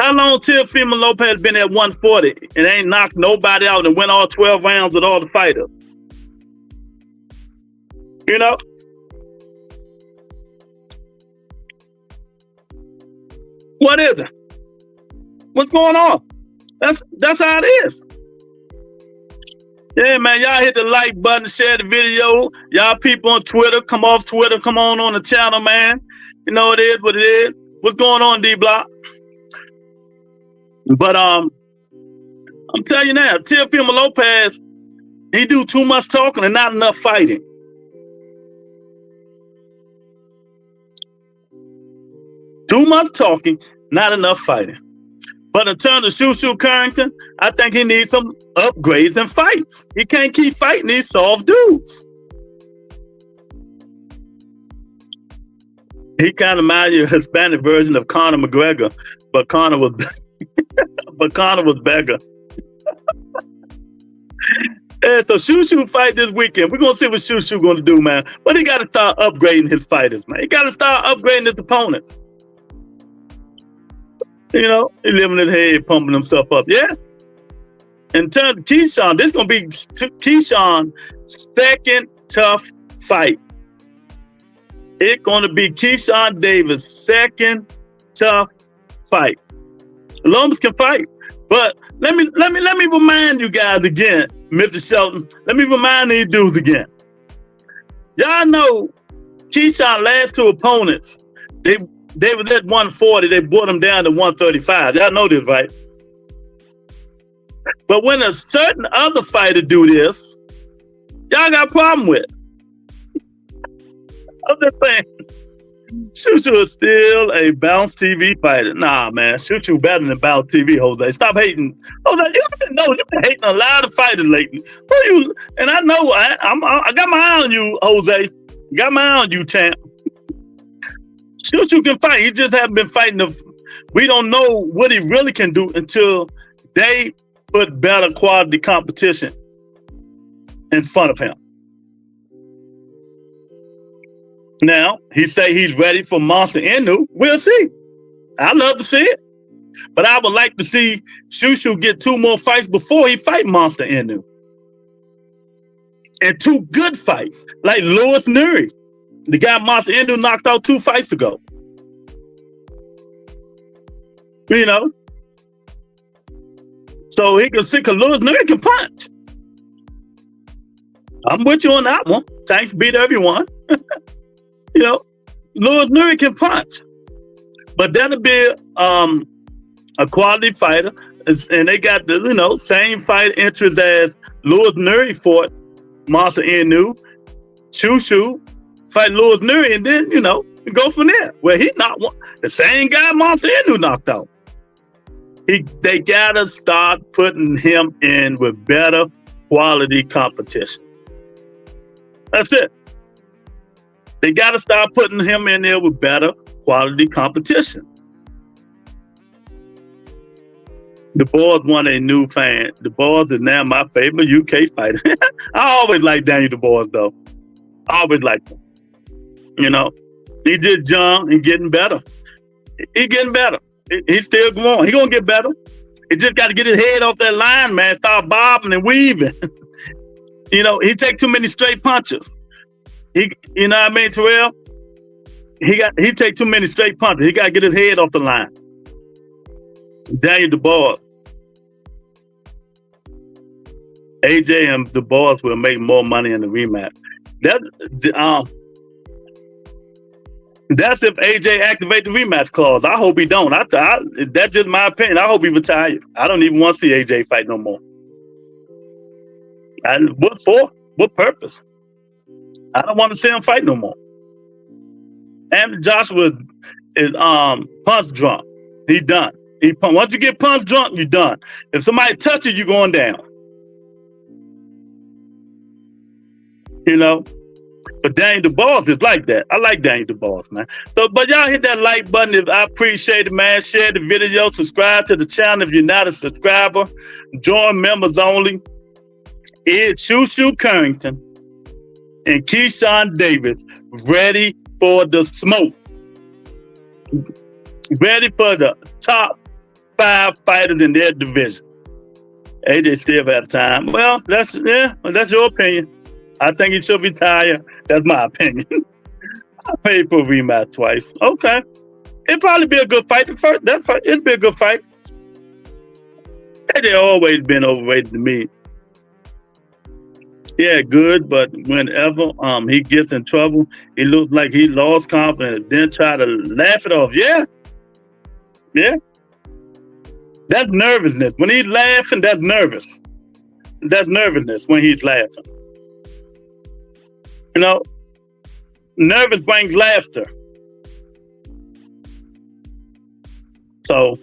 how long Teofimo Lopez been at 140 and ain't knocked nobody out and went all 12 rounds with all the fighters? You know? What is it? What's going on? That's how it is. Yeah, man, y'all hit the like button, share the video. Y'all people on Twitter, come off Twitter, come on the channel, man. You know it is what it is. What's going on, D-Block? But I'm telling you now, Teofimo Lopez, he do too much talking and not enough fighting. Too much talking, not enough fighting. But in terms of Shushu Carrington, I think he needs some upgrades and fights. He can't keep fighting these soft dudes. He kind of reminded you of a Hispanic version of Conor McGregor, but Conor was beggar. Yeah, so Shushu fight this weekend. We're gonna see what Shushu gonna do, man. But he got to start upgrading his fighters, man. He got to start upgrading his opponents. You know, he living his head, pumping himself up. Yeah. In terms of Keyshawn, this is gonna be Keyshawn's second tough fight. It's gonna be Keyshawn Davis' second tough fight. Lomas can fight. But let me remind you guys again, Mr. Shelton. Let me remind these dudes again. Y'all know Keyshawn last two opponents, they was at 140, they brought them down to 135. Y'all know this, right? But when a certain other fighter do this, y'all got a problem with it. I'm just saying, Shushu is still a Bounce TV fighter. Nah, man, Shushu better than Bounce TV, Jose. Stop hating. Jose, you've been hating a lot of fighters lately. And I know, I got my eye on you, Jose. Got my eye on you, champ. Shushu can fight. He just hasn't been fighting. We don't know what he really can do until they put better quality competition in front of him. Now, he say he's ready for Monster Inu. We'll see. I'd love to see it. But I would like to see Shushu get 2 more fights before he fight Monster Inu. And 2 good fights, like Louis Nuri. The guy Monster Inu knocked out 2 fights ago. You know? So he can see, because Louis Nuri can punch. I'm with you on that one. Tanks beat everyone. You know, Louis Nuri can punch. But that'll be a quality fighter. And they got the, same fight interest as Louis Nuri fought Monster Inu. Shushu fight Louis Nuri, and then, go from there. Well, he knocked the same guy Monster Inu knocked out. They gotta start putting him in with better quality competition. That's it. They got to start putting him in there with better quality competition. The boys want a new fan. The boys is now my favorite UK fighter. I always like Daniel DeBois, though. I always liked him. He just young and getting better. He's getting better. He's still going. He's going to get better. He just got to get his head off that line, man. Start bobbing and weaving. He take too many straight punches. You know what I mean, Terrell? He take too many straight punches. He got to get his head off the line. Daniel DeBois. AJ and DeBois will make more money in the rematch. That's if AJ activate the rematch clause. I hope he don't. That's just my opinion. I hope he retired. I don't even want to see AJ fight no more. And what for? What purpose? I don't want to see him fight no more. And Joshua is punch drunk. He done. Once you get punch drunk, you're done. If somebody touches you, you're going down. But Daniel DeBois is like that. I like Daniel DeBois, man. But y'all hit that like button if I appreciate it, man. Share the video. Subscribe to the channel if you're not a subscriber. Join members only. It's Shushu Carrington and Keyshawn Davis ready for the smoke. Ready for the top 5 fighters in their division. AJ still have time. Well, that's your opinion. I think he should retire. That's my opinion. I paid for a rematch twice. Okay. It'd probably be a good fight. It'd be a good fight. AJ always been overrated to me. Yeah, good, but whenever he gets in trouble, it looks like he lost confidence, then try to laugh it off. Yeah. That's nervousness. When he's laughing, that's nervous. That's nervousness when he's laughing. Nervous brings laughter. So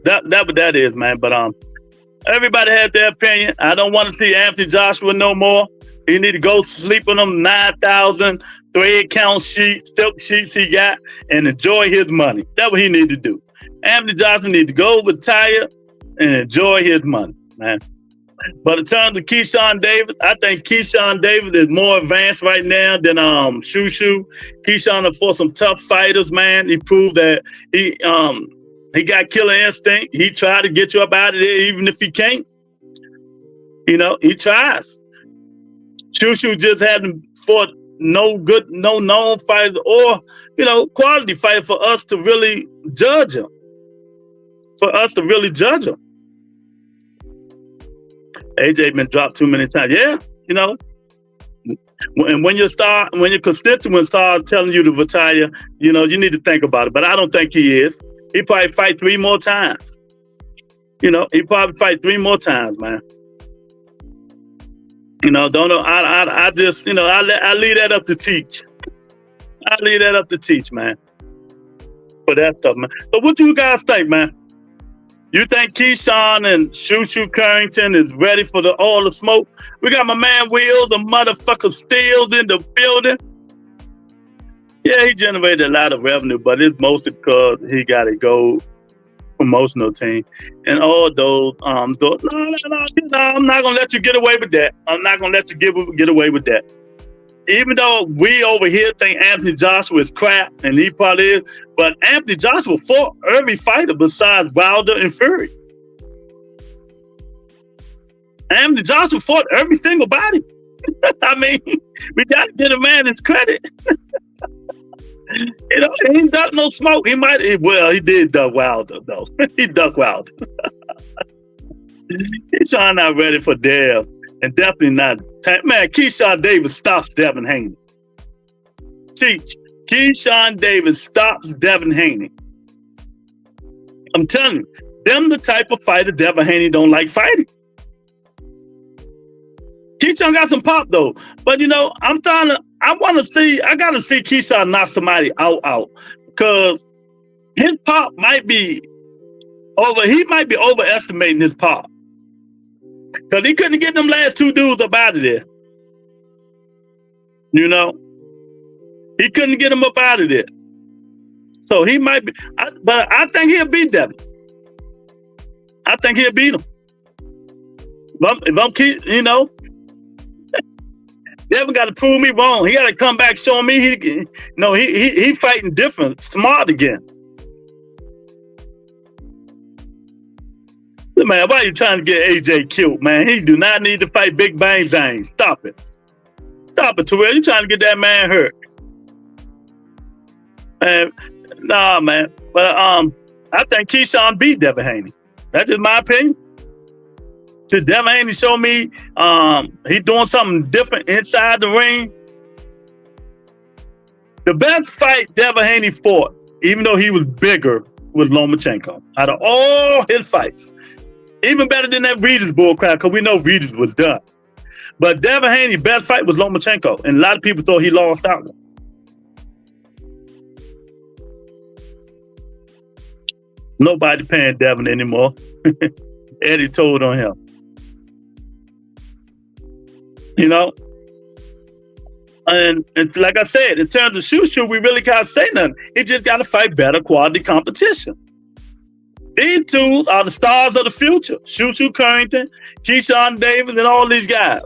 that what that is, man. But everybody has their opinion. I don't want to see Anthony Joshua no more. He need to go sleep on them 9,000 thread count silk sheets he got and enjoy his money. That's what he need to do. Anthony Joshua need to go retire and enjoy his money, man. But in terms of Keyshawn Davis, I think Keyshawn Davis is more advanced right now than Shushu. Keyshawn is for some tough fighters, man. He proved that he got killer instinct. He tried to get you up out of there, even if he can't. He tries. Shushu just hadn't fought no known fighters or, quality fighters for us to really judge them. AJ been dropped too many times. Yeah, and when your constituents start telling you to retire, you need to think about it. But I don't think he is. He probably fight 3 more times. He probably fight 3 more times, man. Don't know. I just, I leave that up to teach. I leave that up to teach, man. For that stuff, man. So what do you guys think, man? You think Keyshawn and Shushu Carrington is ready for all the smoke? We got my man Will, the motherfucker Steels in the building. Yeah, he generated a lot of revenue, but it's mostly because he got a gold promotional team. And all those, no, I'm not gonna let you get away with that. I'm not gonna let you get away with that. Even though we over here think Anthony Joshua is crap, and he probably is, but Anthony Joshua fought every fighter besides Wilder and Fury. Anthony Joshua fought every single body. I mean, we got to get a man his credit. He ain't duck no smoke. He did duck Wilder, though. He ducked Wilder. He's not ready for Dev. And definitely not. Man, Keyshawn Davis stops Devin Haney. Teach. Keyshawn Davis stops Devin Haney. I'm telling you, them the type of fighter Devin Haney don't like fighting. Keyshawn got some pop though. But I gotta see Keyshawn knock somebody out. Because his pop might be overestimating his pop. Because he couldn't get them last 2 dudes up out of there. He couldn't get them up out of there. So he might be, but I think he'll beat Devin. I think he'll beat him. If I'm Devin got to prove me wrong. He got to come back showing me he fighting different, smart again. Man, why are you trying to get AJ killed, man? He do not need to fight Big Bang Zane. Stop it. Stop it, Terrell. You trying to get that man hurt. Man, nah, man. But I think Keyshawn beat Devin Haney. That's just my opinion. Did Devin Haney show me he doing something different inside the ring? The best fight Devin Haney fought, even though he was bigger, was Lomachenko. Out of all his fights. Even better than that Regis bullcrap, because we know Regis was done. But Devin Haney's best fight was Lomachenko, and a lot of people thought he lost that one. Nobody paying Devin anymore. Eddie told on him. And like I said, in terms of Shushu, we really can't say nothing. He just got to fight better quality competition. These 2 are the stars of the future. Shushu Carrington, Keyshawn Davis, and all these guys.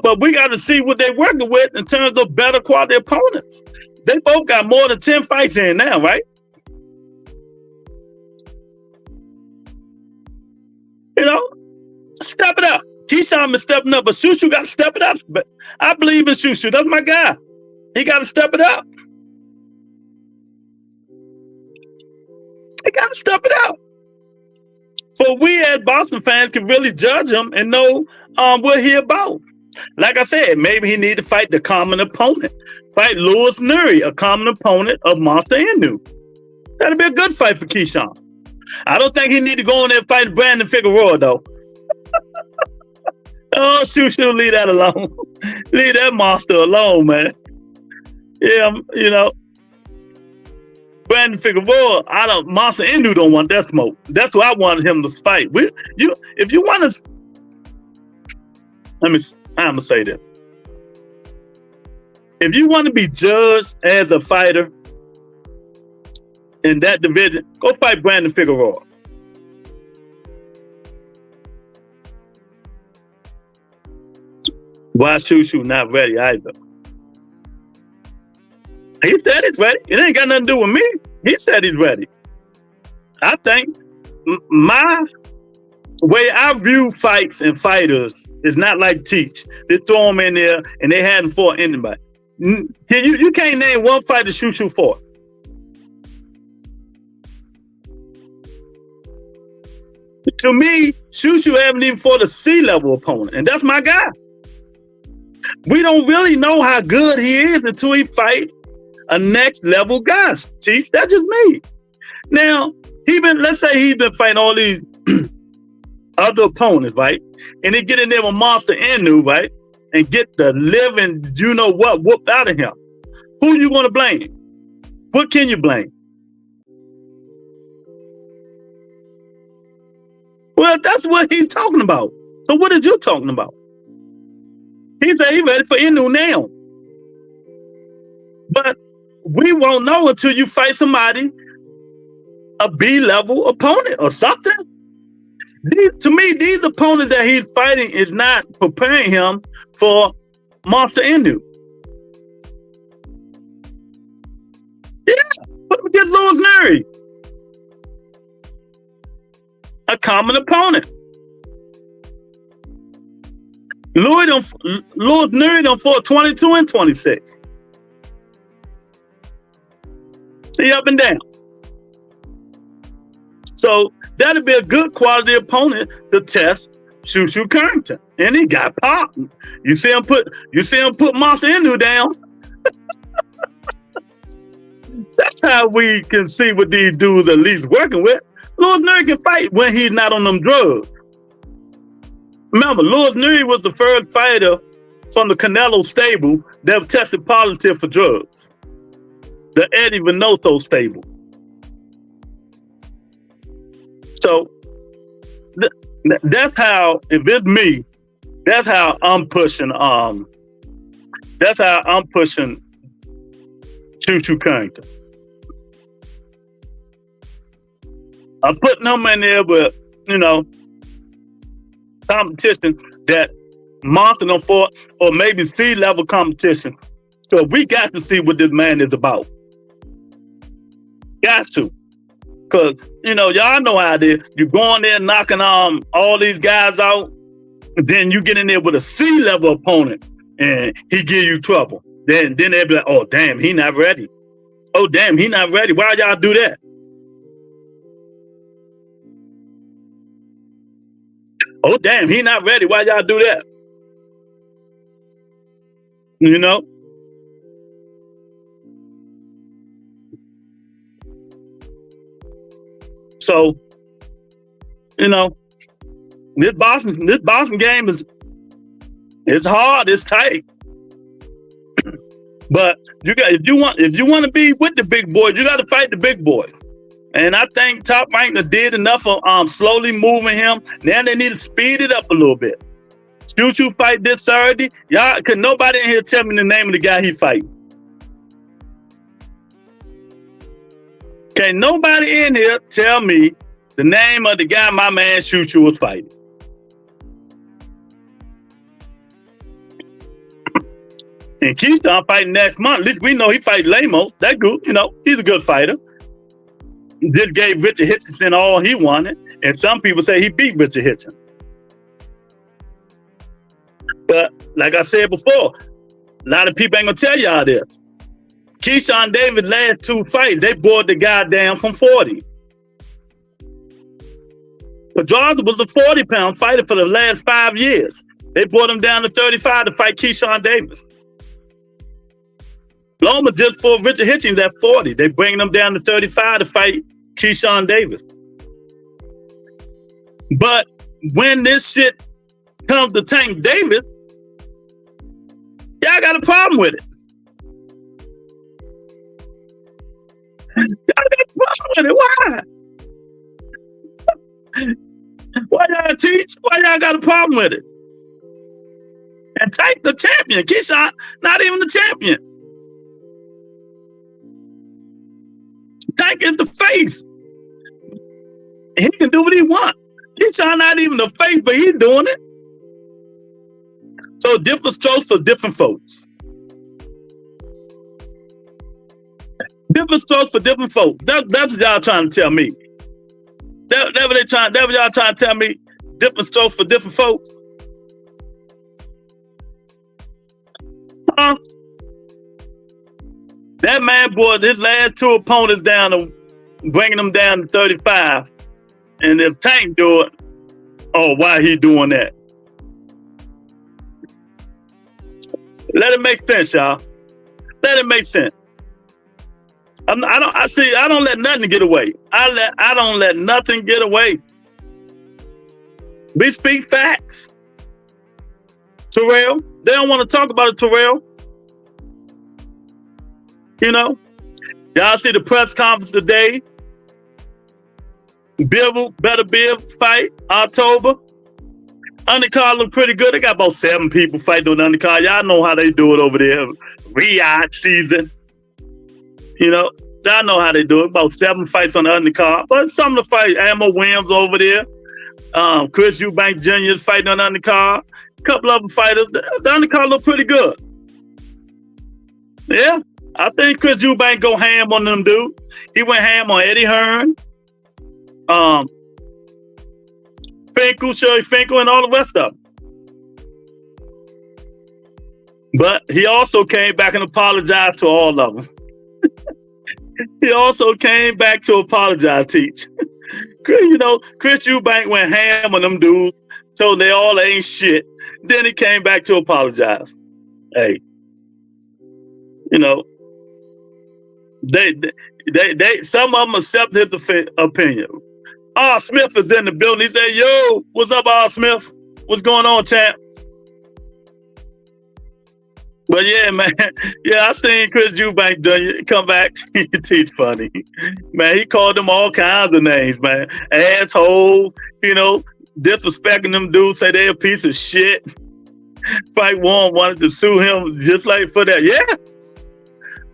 But we got to see what they're working with in terms of better quality opponents. They both got more than 10 fights in now, right? Step it up. Keyshawn been stepping up, but Shushu got to step it up. But I believe in Shushu. That's my guy. He got to step it up. They got to step it out. So we as Boston fans can really judge him and know what he about. Like I said, maybe he need to fight the common opponent. Fight Louis Nuri, a common opponent of Monster Inu. That'd be a good fight for Keyshawn. I don't think he need to go in there and fight Brandon Figueroa, though. Oh, shoot, leave that alone. Leave that monster alone, man. Yeah, Brandon Figueroa, Monster Inu don't want that smoke. That's why I wanted him to fight. If you want to, I'm gonna say that. If you want to be judged as a fighter in that division, go fight Brandon Figueroa. Why Shushu not ready either? He said he's ready. It ain't got nothing to do with me. He said he's ready. I think way I view fights and fighters is not like teach. They throw them in there and they hadn't fought anybody. You can't name one fighter Shushu fought. To me, Shushu haven't even fought a C-level opponent, and that's my guy. We don't really know how good he is until he fights a next level guy. Teach, that's just me. Now, let's say he's been fighting all these other opponents, right? And he get in there with Monster Inu, right? And get the living, you know what, whooped out of him. Who you gonna blame? What can you blame? Well, that's what he's talking about. So what are you talking about? He said he's ready for Inu now. But we won't know until you fight somebody, a B-level opponent or something. To me, these opponents that he's fighting is not preparing him for Monster Inu. Yeah, put him against Louis Nuri, a common opponent. Louis Nuri done fought 22 and 26. See, up and down. So that'll be a good quality opponent to test Shushu Carrington. And he got popped. You see him put Monster Inu down. That's how we can see what these dudes at least working with. Louis Nuri can fight when he's not on them drugs. Remember, Louis Nuri was the first fighter from the Canelo stable that was tested positive for drugs. The Eddie Vinoto stable. So that's how, if it's me, that's how I'm pushing. That's how I'm pushing Shushu Carrington. I'm putting him in there with, competition that Monster done fought, or maybe C-level competition. So we got to see what this man is about. Got to. Because, y'all know how it is. You go in there knocking all these guys out, and then you get in there with a C-level opponent, and he give you trouble. Then they'll be like, oh, damn, he not ready. Oh, damn, he not ready. Why y'all do that? Oh, damn, he not ready. Why y'all do that? So, this boxing game it's hard, it's tight. But if you want to be with the big boys, you got to fight the big boys. And I think Top Rank did enough of slowly moving him. Now they need to speed it up a little bit. Shushu fight this Saturday. Y'all, could nobody in here tell me the name of the guy he fighting? Okay, nobody in here tell me the name of the guy my man Shushu was fighting. And Keyshawn fighting next month. At least we know he fight Lamos. That good, he's a good fighter. Just gave Richard Hitchison all he wanted. And some people say he beat Richard Hitchison. But like I said before, a lot of people ain't gonna tell y'all this. Keyshawn Davis' last two fights, they brought the guy down from 40. Pedraza was a 40-pound fighter for the last 5 years. They brought him down to 35 to fight Keyshawn Davis. Loma just fought Richard Hitchens at 40. They bring him down to 35 to fight Keyshawn Davis. But when this shit comes to Tank Davis, y'all got a problem with it. Y'all got a problem with it. Why? Why y'all teach? Why y'all got a problem with it? And Tank the champion. Keyshawn, not even the champion. Tank is the face. He can do what he wants. Keyshawn not even the face, but he's doing it. So different strokes for different folks. Different strokes for different folks. That's what y'all trying to tell me. That what y'all trying to tell me. different strokes for different folks. Huh? That man brought his last two opponents down to bringing them down to 35. And if Tank do it, oh, why he doing that? Let it make sense, y'all. Let it make sense. I don't let nothing get away. I don't let nothing get away. We speak facts. Terrell, they don't want to talk about it, Terrell. You know, y'all see the press conference today. Better Biv fight, October. Undercard look pretty good. They got about 7 people fighting on the undercard. Y'all know how they do it over there. Riyadh season. You know, y'all know how they do it. About 7 fights on the undercard. But some of the fights, Ammo Williams over there. Chris Eubank Jr. is fighting on the undercard. A couple of them fighters. The undercard look pretty good. Yeah. I think Chris Eubank go ham on them dudes. He went ham on Eddie Hearn. Finkel, Sherry Finkel, and all the rest of them. But he also came back and apologized to all of them. He also came back to apologize, Teach. You know, Chris Eubank went ham on them dudes, told they all ain't shit. Then he came back to apologize. Hey, you know, they some of them accept his opinion. R. Smith is in the building. He said, yo, what's up, R. Smith? What's going on, champ? But yeah, man. Yeah, I seen Chris Eubank come back to teach funny. Man, he called them all kinds of names, man. Asshole, you know, disrespecting them dudes, say they a piece of shit. Fight One wanted to sue him just like for that. Yeah.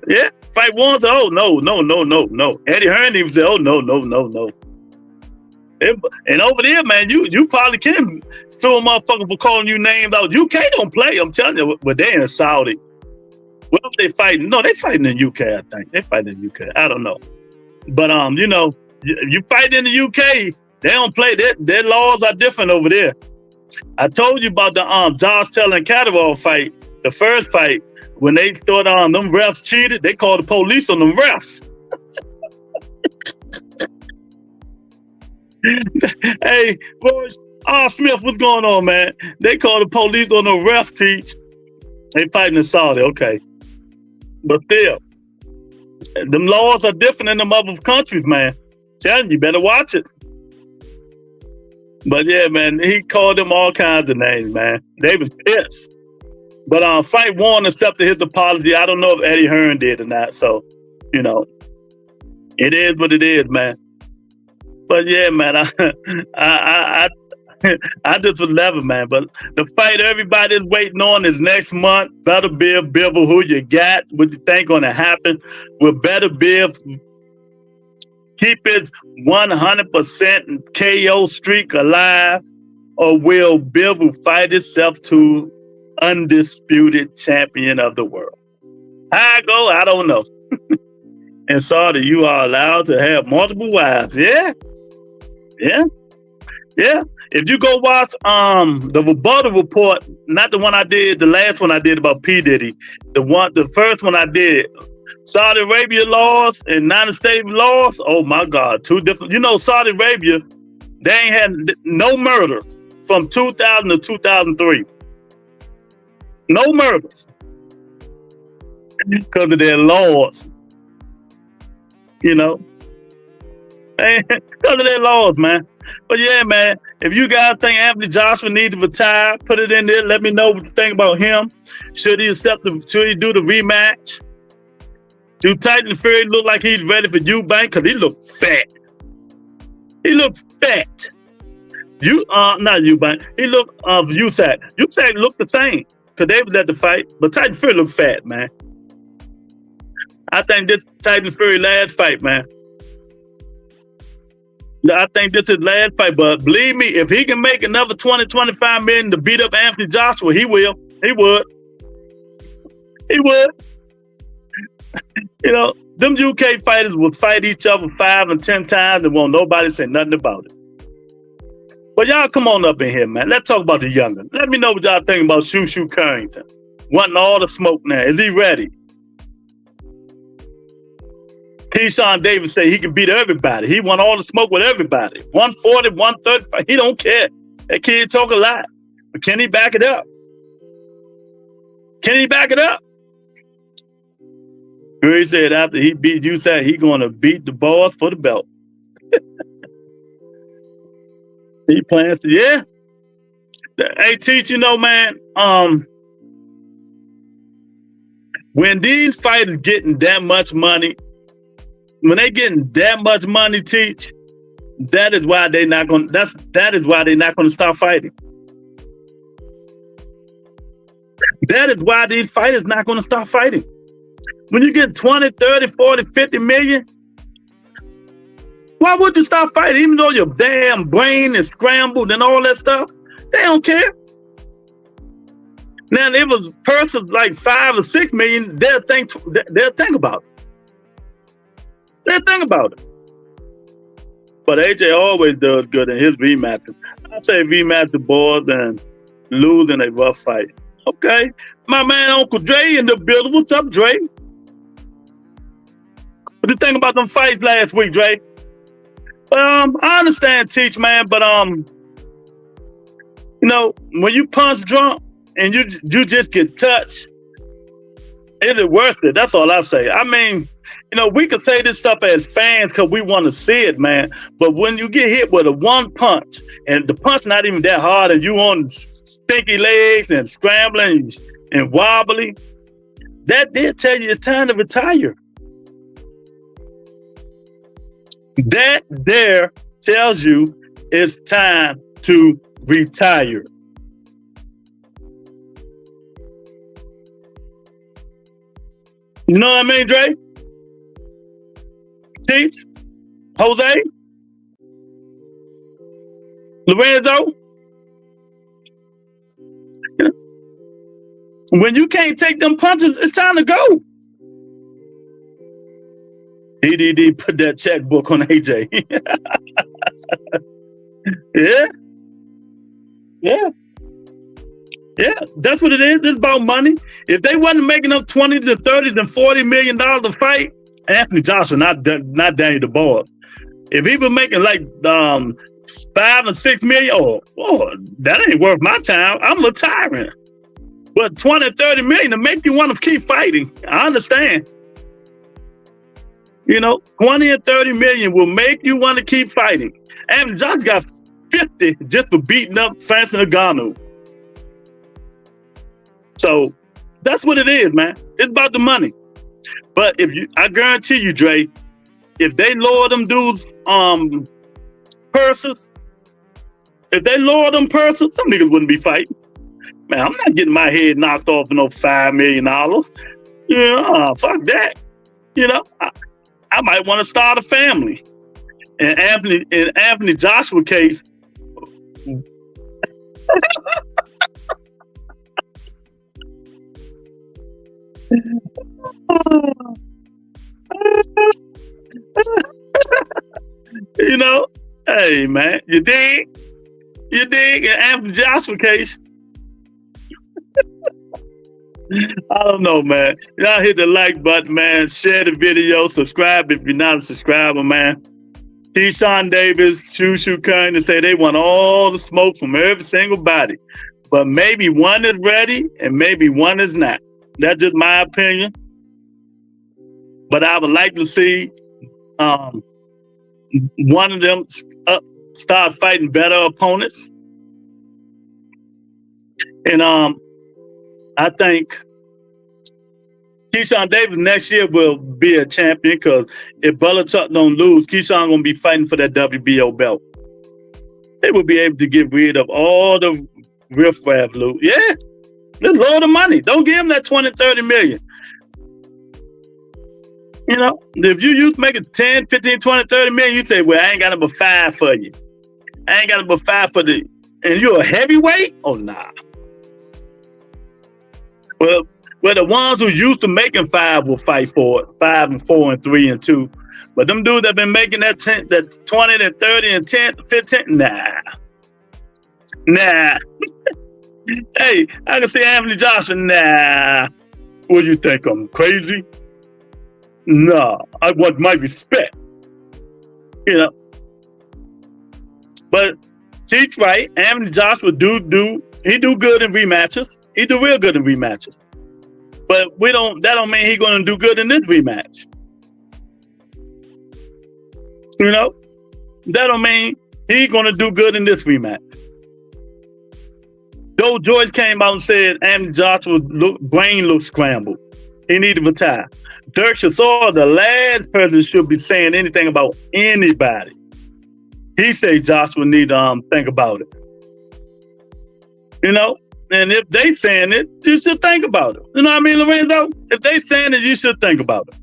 Yeah. Fight One said, oh, no. Eddie Hearn even said, oh, no. And over there, man, you probably can sue a motherfucker for calling you names out. UK don't play, I'm telling you, but they in Saudi. Well, they fighting. No, they fighting in UK, I think. They fighting in UK. I don't know. But, you know, you fight in the UK, they don't play. Their laws are different over there. I told you about the Josh Taylor and Catterall fight, the first fight, when they thought them refs cheated, they called the police on them refs. Hey, boys, R. Smith, what's going on, man? They called the police on the refs, Teach. They fighting in Saudi, okay. But still, them laws are different in them other countries, man. Telling you, better watch it. But yeah, man, he called them all kinds of names, man. They was pissed. But Fight One accepted his apology. I don't know if Eddie Hearn did or not. So, you know, it is what it is, man. But yeah, man, I just was loving, man. But the fight everybody's waiting on is next month. Better Biv, who you got? What you think gonna happen? Will Better Biv keep its 100% KO streak alive, or will Biv fight itself to undisputed champion of the world? How I go, I don't know. And Saudi, you are allowed to have multiple wives. Yeah. If you go watch the rebuttal report, not the one I did, the last one I did about P. Diddy, the first one I did, Saudi Arabia laws and United States laws, oh my God, two different. You know, Saudi Arabia, they ain't had no murders from 2000 to 2003. No murders. Because of their laws. You know? Because of their laws, man. But yeah, man, if you guys think Anthony Joshua needs to retire, put it in there. Let me know what you think about him. Should he do the rematch? Do Tyson Fury look like he's ready for Eubank? Because he looked fat. Not Eubank. He looked Usyk. Usyk looked the same because they was at the fight. But Tyson Fury looked fat, man. I think this Tyson Fury last fight, man. I think this is his last fight, but believe me, if he can make another 20, 25 million to beat up Anthony Joshua, he will. He would. You know, them UK fighters will fight each other 5 and 10 times and won't nobody say nothing about it. But y'all come on up in here, man. Let's talk about the youngin. Let me know what y'all think about Shoo Carrington. Wanting all the smoke now. Is he ready? Keyshawn Davis say he can beat everybody. He want all the smoke with everybody. 140, 135. He don't care. That kid talk a lot. But can he back it up? Can he back it up? He said after he beat you, said he going to beat the boss for the belt. He plans to, yeah. Hey, Teach, you know, man, when these fighters getting that much money, when they getting that much money, Teach, that is why they not going. That is why they're not going to stop fighting. That is why these fighters not going to stop fighting. When you get 20, 30, 40, 50 million, why would you stop fighting? Even though your damn brain is scrambled and all that stuff, they don't care. Now, if it was persons like 5 or 6 million, they'll think about it. They'll think about it. But AJ always does good in his rematches. I say rematch the boys and lose in a rough fight. Okay. My man Uncle Dre in the building. What's up, Dre? What do you think about them fights last week, Dre? I understand, Teach, man, but you know, when you punch drunk and you just get touched, is it worth it? That's all I say. I mean, you know, we could say this stuff as fans because we want to see it, man. But when you get hit with a one punch and the punch not even that hard and you on stinky legs and scrambling and wobbly, that did tell you it's time to retire. That there tells you it's time to retire. You know what I mean, Dre? Teach? Jose? Lorenzo? When you can't take them punches, it's time to go. DDD put that checkbook on AJ. Yeah. Yeah. Yeah, that's what it is. It's about money. If they wasn't making up 20s and 30s and $40 million a fight, Anthony Joshua, not Danny the Boy. If he was making like 5 and 6 million, oh, that ain't worth my time. I'm retiring. But 20 and 30 million to make you want to keep fighting. I understand. You know, 20 and 30 million will make you want to keep fighting. Anthony Joshua got 50 just for beating up Francis Ngannou. So that's what it is, man. It's about the money. But I guarantee you, Dre, if they lower them dudes' purses, some niggas wouldn't be fighting. Man, I'm not getting my head knocked off for no $5 million. You know, fuck that. You know, I might want to start a family. In Anthony Joshua case, you know, hey man, you dig? In Anthony Joshua case, I don't know, man. Y'all hit the like button, man. Share the video, subscribe if you're not a subscriber, man. Keyshawn Davis, Shoo Carrington say they want all the smoke from every single body, but maybe one is ready and maybe one is not. That's just my opinion. But I would like to see one of them start fighting better opponents. And I think Keyshawn Davis next year will be a champion because if Bellator don't lose, Keyshawn going to be fighting for that WBO belt. They will be able to get rid of all the riffraff loot. Yeah. Just lower the money. Don't give them that 20, 30 million. You know, if you used to make it 10, 15, 20, 30 million, you say, well, I ain't got number 5 for you. I ain't got number 5 for the, and you're a heavyweight? Oh, nah. Well, the ones who used to making 5 will fight for it. 5 and 4 and 3 and 2. But them dudes that been making that 20 and 30 and 10, 15, nah. Nah. Hey, I can see Anthony Joshua. Nah. What do you think? I'm crazy? Nah. I want my respect. You know. But Teach right. Anthony Joshua he do good in rematches. He do real good in rematches. But that don't mean he's gonna do good in this rematch. You know? That don't mean he's gonna do good in this rematch. Joe George came out and said Anthony Joshua's brain looks scrambled. He need to retire. Dirk Chisora, the last person should be saying anything about anybody. He said Joshua need to think about it. You know? And if they saying it, you should think about it. You know what I mean, Lorenzo? If they saying it, you should think about it.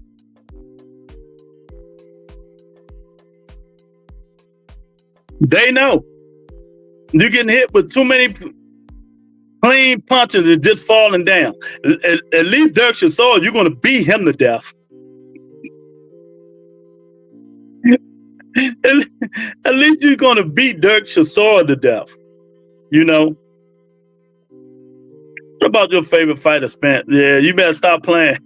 They know. You're getting hit with too many clean punches and just falling down. At least Dirk Chisora, you're going to beat him to death. At least you're going to beat Dirk Chisora to death. You know? What about your favorite fighter, Spence? Yeah, you better stop playing.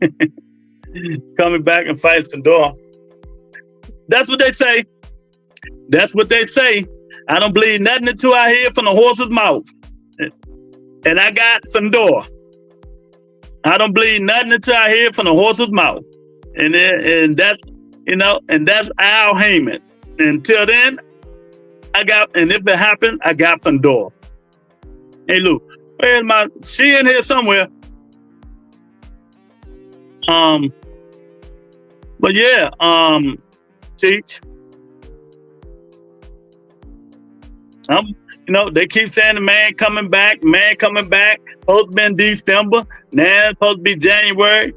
Coming back and fight Sandor. That's what they say. That's what they say. I don't believe nothing until I hear from the horse's mouth. And I got Sandor. I don't believe nothing until I hear from the horse's mouth. And that's, you know, and that's Al Heyman. Until then, and if it happens, I got Sandor. Hey, Lou, where's she in here somewhere? But yeah, Teach. You know, they keep saying the man coming back, supposed to be in December, now it's supposed to be January.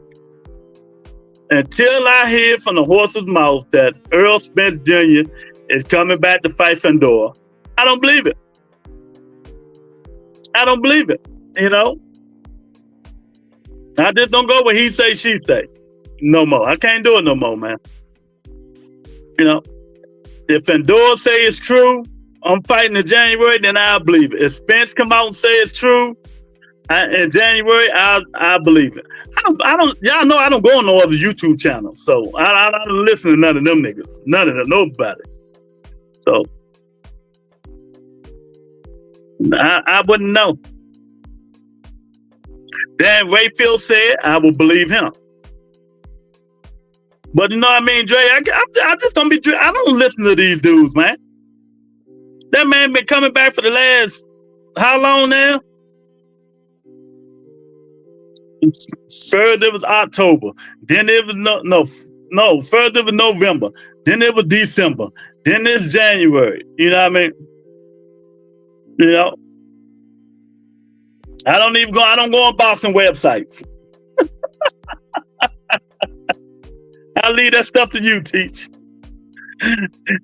Until I hear from the horse's mouth that Earl Spence Jr. is coming back to fight Sandor, I don't believe it. I don't believe it, you know? I just don't go where he say, she say. No more. I can't do it no more, man. You know, if Sandor say it's true, I'm fighting in January, then I'll believe it. If Spence come out and say it's true in January, I'll believe it. Y'all know I don't go on no other YouTube channels, so I don't listen to none of them niggas, nobody. So I wouldn't know. Dan Rayfield said I will believe him. But you know what I mean, Dre? I just don't be. I don't listen to these dudes, man. That man been coming back for the last how long now? First it was October, then it was first it was November, then it was December, then it's January. You know what I mean? You know, I don't go on boxing websites. I leave that stuff to you, Teach.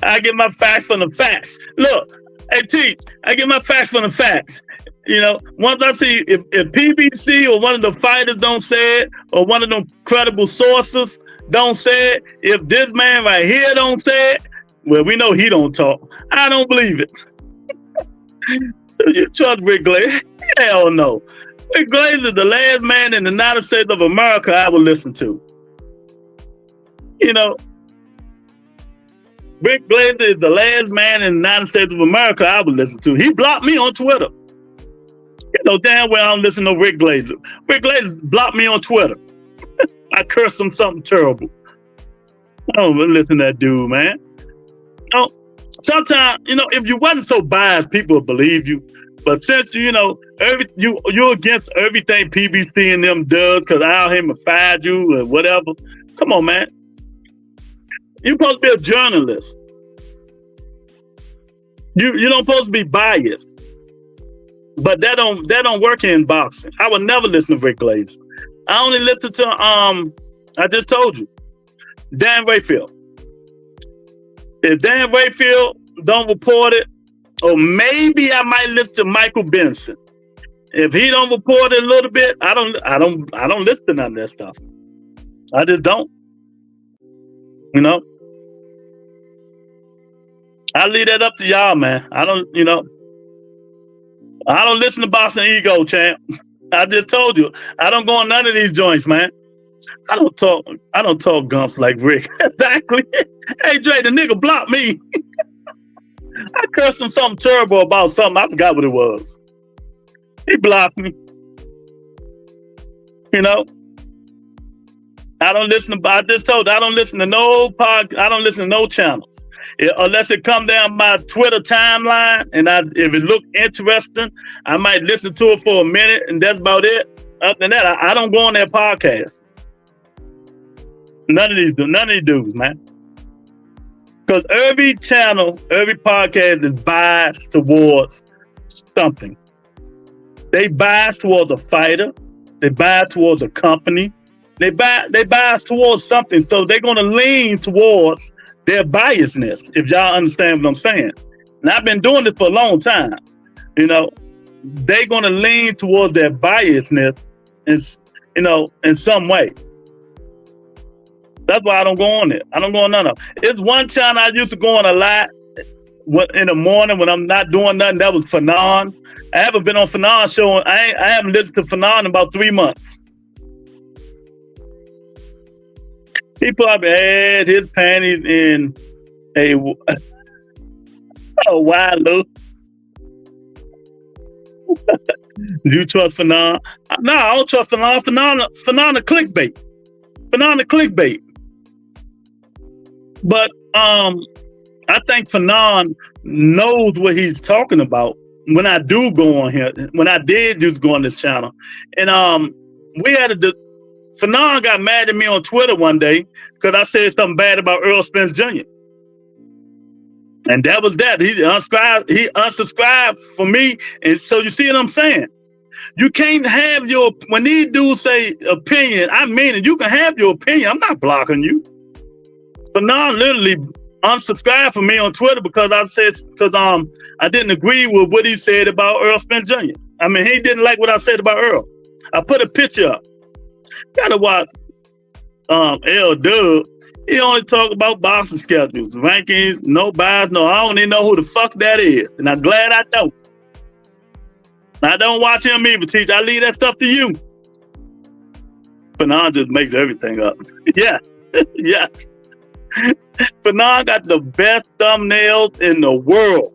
I get my facts from the facts. Look, hey, Teach, I get my facts from the facts. You know, once I see if PBC or one of the fighters don't say it, or one of them credible sources don't say it, if this man right here don't say it, well, we know he don't talk. I don't believe it. You trust Rick Glazer? Hell no. Rick Glazer is the last man in the United States of America I would listen to. You know, Rick Glazer is the last man in the United States of America I would listen to. He blocked me on Twitter. You know damn well I don't listen to Rick Glazer. Rick Glazer blocked me on Twitter. I cursed him something terrible. I don't listen to that dude, man. You know, sometimes, you know, if you wasn't so biased, people would believe you. But since you know you're against everything PBC and them does because Al Heyman fired you or whatever. Come on, man. You're supposed to be a journalist. You don't supposed to be biased. But that don't work in boxing. I would never listen to Rick Glazer. I only listen to I just told you, Dan Rayfield. If Dan Rayfield don't report it, or maybe I might listen to Michael Benson. If he don't report it a little bit, I don't listen to none of that stuff. I just don't. You know? I leave that up to y'all, man. I don't, you know. I don't listen to Boxing Ego, champ. I just told you, I don't go on none of these joints, man. I don't talk gumps like Rick. Exactly. Hey Dre, the nigga blocked me. I cursed him something terrible about something. I forgot what it was. He blocked me. You know? I just told you, I don't listen to no podcast. I don't listen to no channels. Unless it come down my Twitter timeline and if it look interesting, I might listen to it for a minute and that's about it. Other than that, I don't go on their podcast. None of these dudes, man. Because every channel, every podcast is biased towards something. They bias towards a fighter. They bias towards a company. They bias towards something. So they're going to lean towards their biasness, if y'all understand what I'm saying. And I've been doing this for a long time. You know, they're going to lean towards their biasness in some way. That's why I don't go on it. I don't go on none of them. It's one channel I used to go on a lot in the morning when I'm not doing nothing. That was Fanon. I haven't been on Fanon's show. I haven't listened to Fanon in about 3 months. He probably had his panties in a wide look. Do you trust Fanon? No, I don't trust Fanon. Fanon a clickbait. Fanon a clickbait. But I think Fanon knows what he's talking about. When I do go on here, when I did just go on this channel, and we had Fanon got mad at me on Twitter one day because I said something bad about Earl Spence Jr. And that was that. He unsubscribed for me. And so you see what I'm saying? You can't have when these dudes say opinion, I mean it. You can have your opinion. I'm not blocking you. Fanon literally unsubscribed for me on Twitter because I didn't agree with what he said about Earl Spence Jr. I mean, he didn't like what I said about Earl. I put a picture up. Gotta watch L Dub. He only talk about boxing schedules, rankings, no bias, no. I don't even know who the fuck that is. And I'm glad I don't. I don't watch him either, Teach. I leave that stuff to you. Fanon just makes everything up. Yeah. Yes. Fanon got the best thumbnails in the world.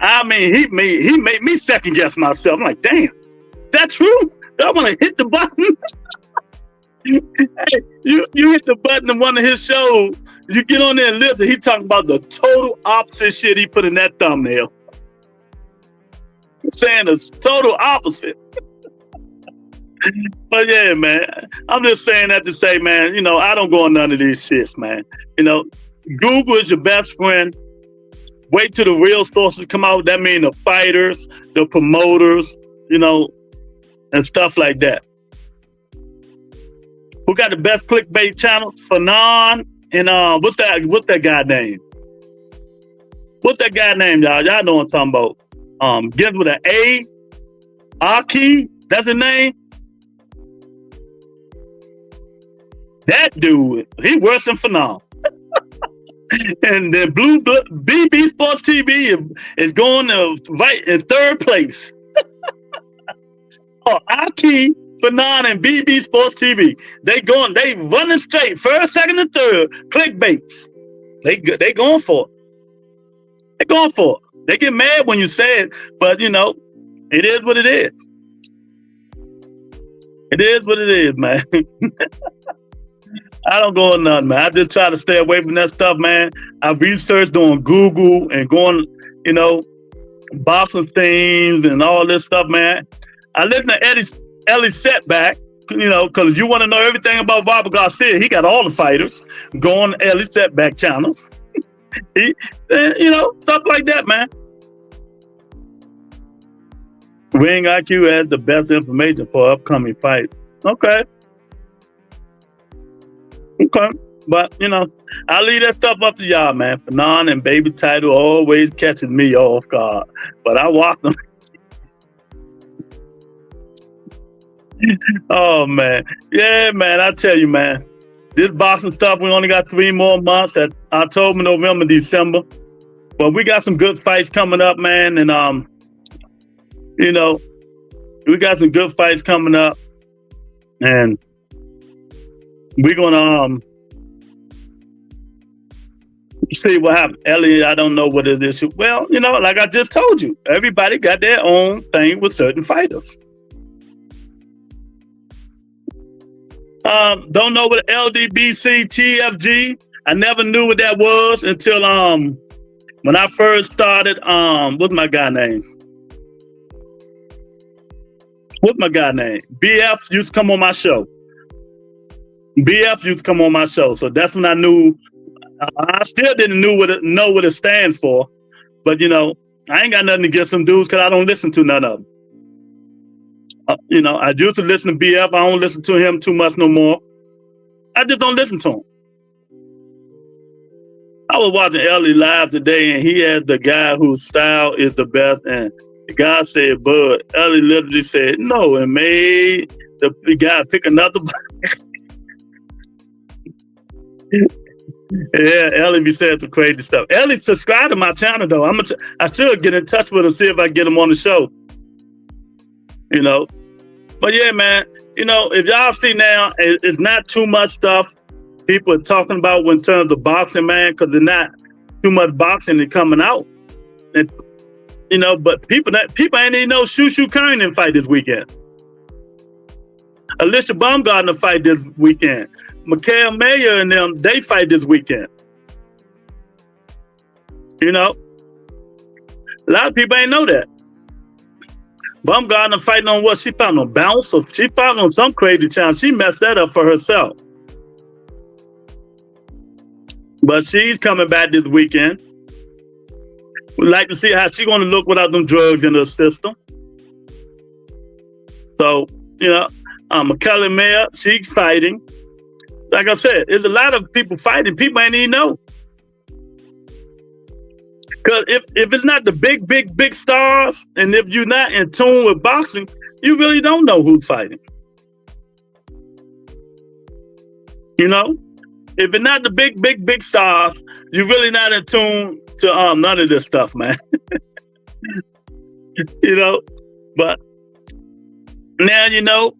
I mean, he made me second guess myself. I'm like, damn, that true? I want to hit the button. Hey, you hit the button in one of his shows. You get on there and listen. He talking about the total opposite shit he put in that thumbnail. Saying the total opposite. But yeah, man, I'm just saying that to say, man, you know, I don't go on none of these shits, man. You know, Google is your best friend. Wait till the real sources come out. That means the fighters, the promoters, you know, and stuff like that. Who got the best clickbait channel? Fanon and what's that guy name? What's that guy name, y'all? Y'all know what I'm talking about. Begins with an A. Aki, that's his name. That dude, he worse than Fanon. And then BB Sports TV is going to right in third place. Aki, Fanon, and BB Sports TV. They running straight. First, second, and third. Clickbaits. They going for it. They going for it. They get mad when you say it, but you know, it is what it is. It is what it is, man. I don't go on nothing, man. I just try to stay away from that stuff, man. I've researched on Google and going, you know, boxing things and all this stuff, man. I listen to Eddie Setback, you know, because you want to know everything about Bobby Garcia. He got all the fighters. Go on Eddie Setback channels. You know, stuff like that, man. Ring IQ has the best information for upcoming fights. Okay. But, you know, I leave that stuff up to y'all, man. Fanon and Baby Title always catching me off guard. But I watch them. Oh, man. Yeah, man, I tell you, man. This boxing stuff, we only got 3 more months at October, November, December. But we got some good fights coming up, man. And, You know, we got some good fights coming up, and we're gonna see what happens. Ellie, I don't know what it is. Well, you know, like I just told you, everybody got their own thing with certain fighters. Don't know what LDBC TFG. I never knew what that was until when I first started. What's my guy name? BF used to come on my show. So that's when I knew. I still didn't know what it stands for, but you know, I ain't got nothing against some dudes because I don't listen to none of them. You know, I used to listen to BF. I don't listen to him too much no more. I just don't listen to him. I was watching Ellie live today, and he has the guy whose style is the best, and the guy said, "Bud." Ellie literally said, "No," and made the guy pick another. Yeah, Ellie be saying some crazy stuff. Ellie, subscribe to my channel though. I should get in touch with him, see if I can get him on the show. You know, but yeah, man. You know, if y'all see now, it's not too much stuff people are talking about in terms of boxing, man, because there's not too much boxing coming out. And you know, but people ain't even know Carrington fight this weekend. Alicia Baumgartner fight this weekend. Mikael Mayer and them, they fight this weekend. You know, a lot of people ain't know that. Baumgartner fighting on what? She fought on bounce, or she fought on some crazy challenge. She messed that up for herself. But she's coming back this weekend. We'd like to see how she's going to look without them drugs in her system. So, you know, Mikael Mayer, she's fighting. Like I said, there's a lot of people fighting. People ain't even know. Because if it's not the big stars, and if you're not in tune with boxing, you really don't know who's fighting. You know? If it's not the big stars, you're really not in tune to none of this stuff, man. You know? But now you know.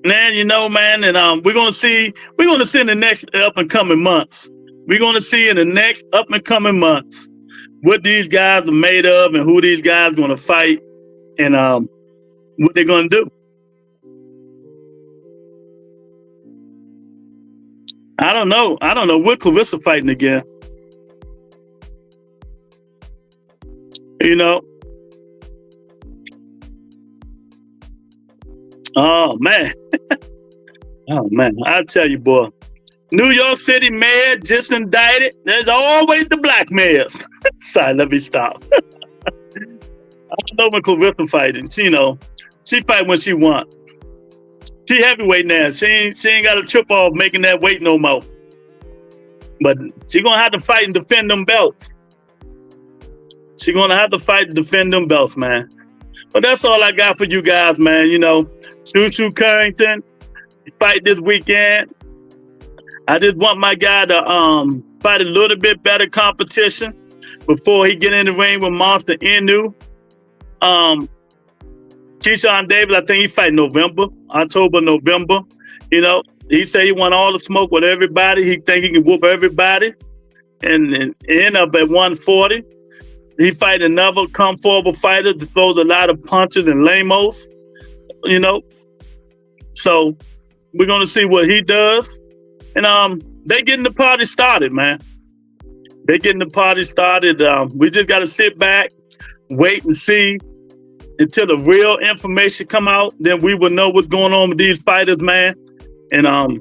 Man, you know, man, and we're gonna see in the next up and coming months. We're gonna see in the next up and coming months what these guys are made of and who these guys are gonna fight and what they're gonna do. I don't know. What Clarissa fighting again. You know. Oh man. Oh man, I tell you, boy. New York City mayor just indicted. There's always the black mayors. Sorry, let me stop. I don't know when Clarissa fighting. She, you know, she fight when she want. She heavyweight now. She ain't got a trip off making that weight no more. But she gonna have to fight and defend them belts. She gonna have to fight and defend them belts, man. But that's all I got for you guys, man. You know, Carrington fight this weekend. I just want my guy to fight a little bit better competition before he get in the ring with Monster Inu. Keyshawn Davis, I think he fight October, November. You know, he said he want all the smoke with everybody. He think he can whoop everybody and end up at 140. He fight another come forward fighter that throws a lot of punches and lamos, you know. So we're gonna see what he does. And they getting the party started, man. They getting the party started. We just gotta sit back, wait and see until the real information come out. Then we will know what's going on with these fighters, man. And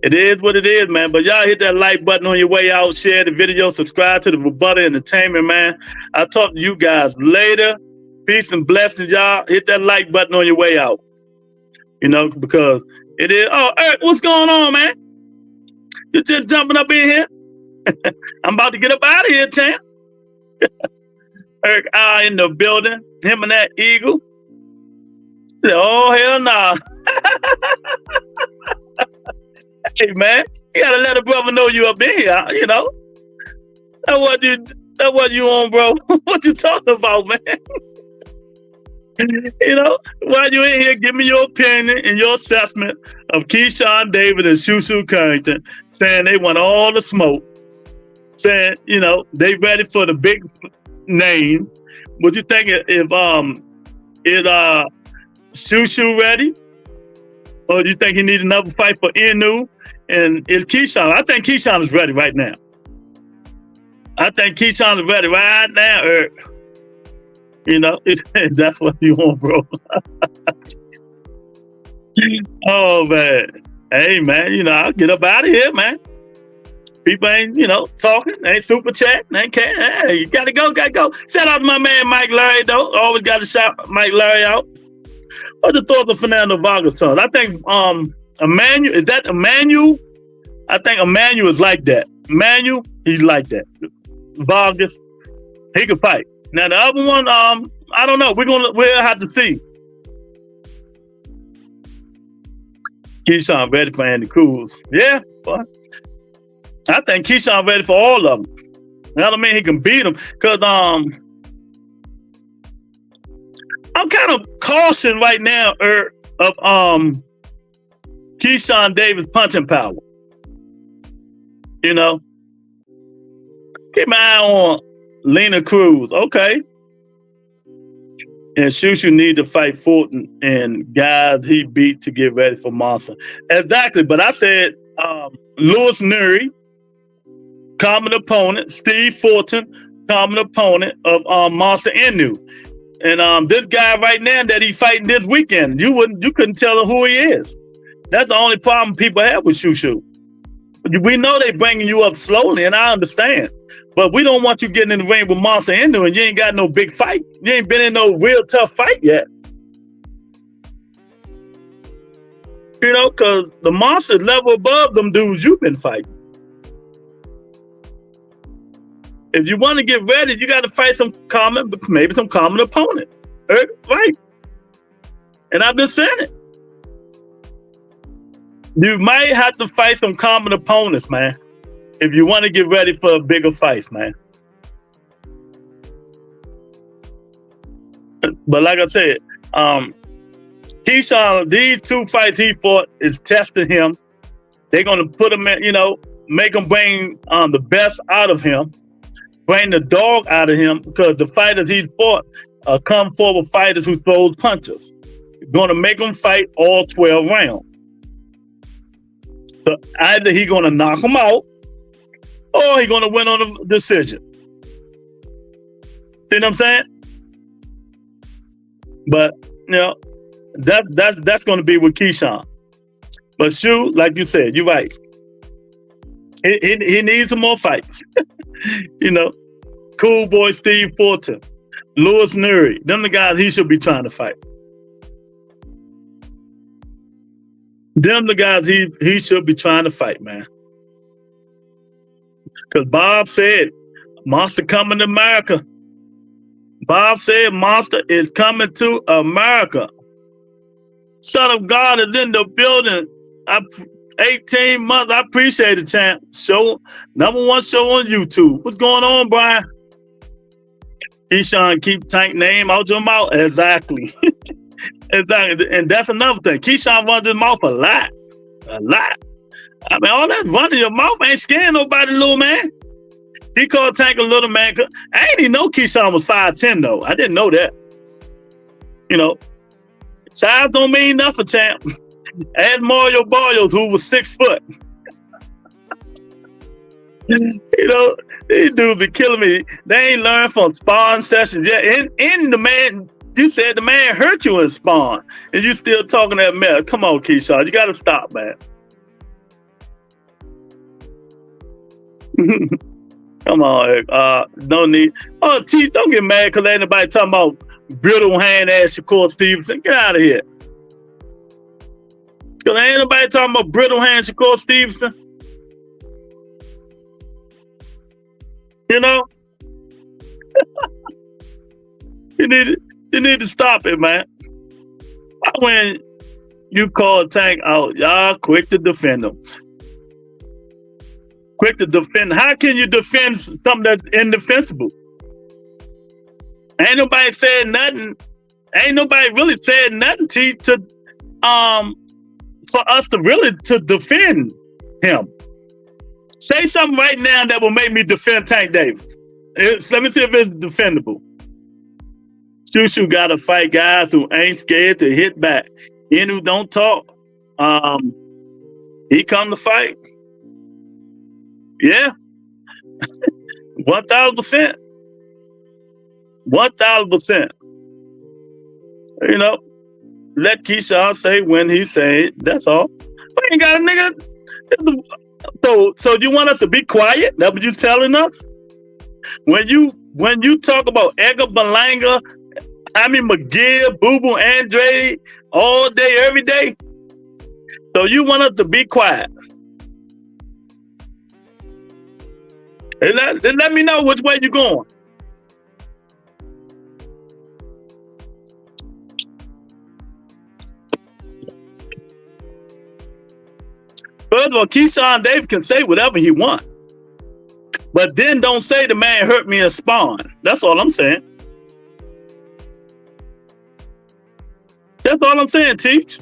it is what it is, man. But y'all hit that like button on your way out, share the video, subscribe to the Rebuttal Entertainment, man. I'll talk to you guys later. Peace and blessings, y'all. Hit that like button on your way out. You know, because it is. Oh, Eric, what's going on, man? You just jumping up in here? I'm about to get up out of here, champ. Eric in the building. Him and that eagle. Oh, hell nah. Hey, man, you gotta let a brother know you up in here, you know? That what you on, bro. What you talking about, man? You know, while you in here, give me your opinion and your assessment of Keyshawn Davis and Shushu Carrington, saying they want all the smoke, saying, you know, they ready for the big names. What you think if is Shushu ready? Or do you think he needs another fight for Inu? And is Keyshawn? I think Keyshawn is ready right now. I think Keyshawn is ready right now. You know, that's what you want, bro. Oh, man. Hey, man, you know, I'll get up out of here, man. People ain't, you know, talking, ain't super chat, ain't care. Hey, you gotta go. Shout out to my man, Mike Larry, though. Always got to shout Mike Larry out. What the thoughts of Fernando Vargas' son? I think Emmanuel, is that Emmanuel? I think Emmanuel is like that. Emmanuel, he's like that. Vargas, he can fight. Now the other one, I don't know. We'll have to see. Keyshawn ready for Andy Cruz. Yeah, but I think Keyshawn ready for all of them. That don't mean he can beat them. Cause I'm kind of caution right now of Keyshawn Davis punching power. You know, keep my eye on Lena Cruz. Okay. And Shushu need to fight Fulton and guys he beat to get ready for Monster. Exactly. But I said Lewis Nuri, common opponent, Steve Fulton, common opponent of Monster Inu. And this guy right now that he fighting this weekend, you couldn't tell him who he is. That's the only problem people have with Shushu. We know they bringing you up slowly, and I understand. But we don't want you getting in the ring with Monster Inu and you ain't got no big fight. You ain't been in no real tough fight yet. You know, because the Monster level above them dudes you've been fighting. If you want to get ready, you got to fight maybe some common opponents. Right. And I've been saying it. You might have to fight some common opponents, man, if you want to get ready for bigger fights, man. But like I said, Keyshawn, these two fights he fought is testing him. They're going to put him in, you know, make him bring the best out of him, bring the dog out of him, because the fighters he fought come forward fighters who throw punches. Going to make him fight all 12 rounds. So either he's going to knock him out or he's going to win on a decision. See what I'm saying? But, you know, that's going to be with Keyshawn. But Shu, like you said, you're right. He needs some more fights. You know, Cool Boy Steve Fulton, Lewis Nuri, them the guys he should be trying to fight. Them the guys he should be trying to fight, man. Because Bob said, Monster coming to America. Bob said, Monster is coming to America. Son of God is in the building. 18 months. I appreciate it, champ. Show, #1 show on YouTube. What's going on, Brian? Keyshawn, keep Tank name out your mouth. Exactly. Exactly. And that's another thing. Keyshawn runs his mouth a lot. A lot. I mean, all that running your mouth ain't scaring nobody, little man. He called Tank a little man. I ain't even know Keyshawn was 5'10", though. I didn't know that. You know, size don't mean nothing, champ. Add Mario Barrios, who was 6 foot. You know, these dudes are killing me. They ain't learned from sparring sessions yet. In the man, you said the man hurt you in spawn, and you still talking that mess. Come on, Keyshawn, you got to stop, man. Come on, Eric. No need. Oh, T, don't get mad because ain't nobody talking about brittle hand ass Shakur Stevenson. Get out of here. Because ain't nobody talking about brittle hand Shakur Stevenson. You know? You need to stop it, man. When you call Tank out, y'all quick to defend him. Quick to defend. How can you defend something that's indefensible? Ain't nobody saying nothing Ain't nobody really said nothing to for us to really to defend him. Say something right now that will make me defend Tank Davis. Let me see if it's defendable. Shushu got to fight guys who ain't scared to hit back. And who don't talk. He come to fight. Yeah. 1,000%. 1,000%. You know, let Keyshawn say when he say it. That's all. We ain't got a nigga. So you want us to be quiet? That's what you telling us? When you talk about Edgar Berlanga, McGill, Boo Boo Andre all day, every day. So you want us to be quiet? And let me know which way you're going. First of all, Keyshawn Davis can say whatever he wants. But then don't say the man hurt me in Spawn. That's all I'm saying. That's all I'm saying, Teach.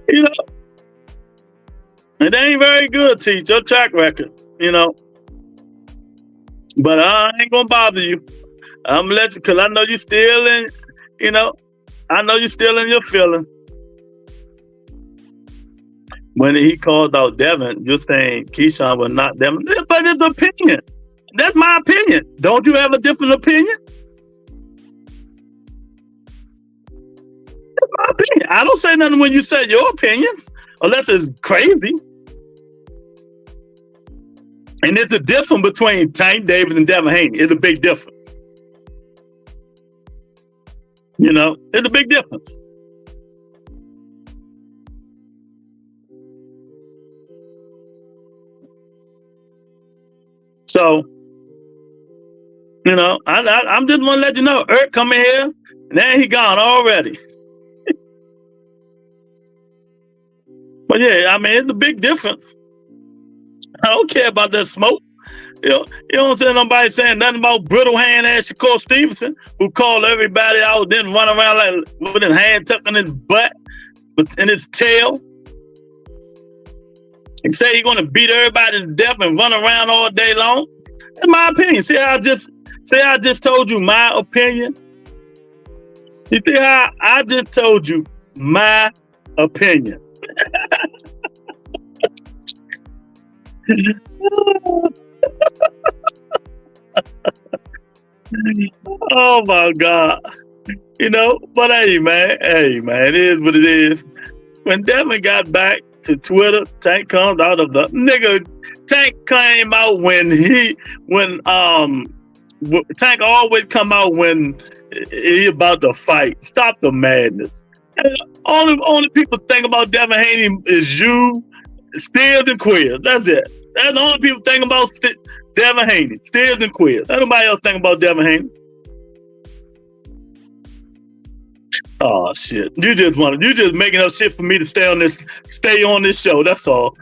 You know, it ain't very good, Teach, your track record, you know. But I ain't gonna bother you. I'm gonna let you, because I know you still in, you know, I know you still in your feelings. When he called out Devin, you're saying Keyshawn was not Devin. But it's opinion. That's my opinion. Don't you have a different opinion? That's my opinion. I don't say nothing when you say your opinions, unless it's crazy. And there's a difference between Tank Davis and Devin Haney. It's a big difference. You know, it's a big difference. So, you know, I'm just want to let you know, Eric coming here, and then he gone already. But yeah, I mean, it's a big difference. I don't care about that smoke. You don't see nobody saying nothing about brittle hand ass Shakur Stevenson, who called everybody out, then run around like with his hand tucked in his butt, in his tail. And say he's gonna beat everybody to death and run around all day long. That's my opinion. See how I just told you my opinion? You see how I just told you my opinion? Oh my God. You know, but hey man, it is what it is. When Devin got back to Twitter, Tank comes out of the nigga. Tank came out when Tank always come out when he about to fight. Stop the madness. And only people think about Devin Haney is you, Steers, and Quiz. That's it. That's the only people think about Devin Haney, Steers, and Quiz. Nobody else think about Devin Haney. Oh shit! You just making up shit for me to stay on this show. That's all.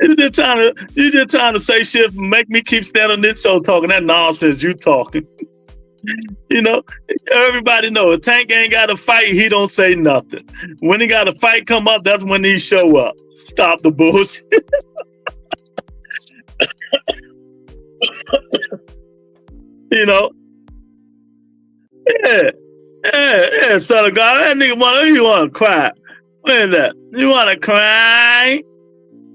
You just trying to say shit, make me keep staying on this show talking that nonsense you talking. You know, everybody know if Tank ain't got to fight, he don't say nothing. When he got a fight come up, that's when he show up. Stop the bullshit. You know. Yeah, son of God. That nigga want to cry. What is that? You want to cry?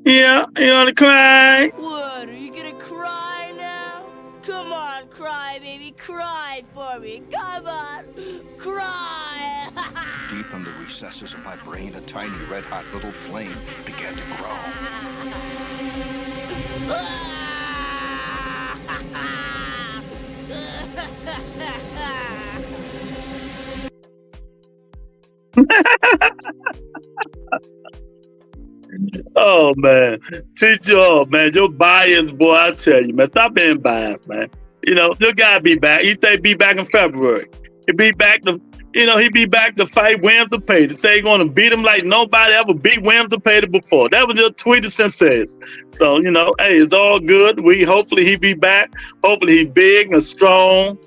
Yeah, you want to cry? What, are you gonna cry now? Come on, cry, baby, cry for me. Come on, cry. Deep in the recesses of my brain, a tiny red-hot little flame began to grow. Oh man, teach you all, man. Your bias, boy. I tell you, man. Stop being biased, man. You know, you gotta be back. He say be back in February. He be back he be back to fight Williams or Pater. Say he's going to beat him like nobody ever beat Williams or Pater before. That was just tweeted since says. So, hey, it's all good. Hopefully he be back. Hopefully he big and strong.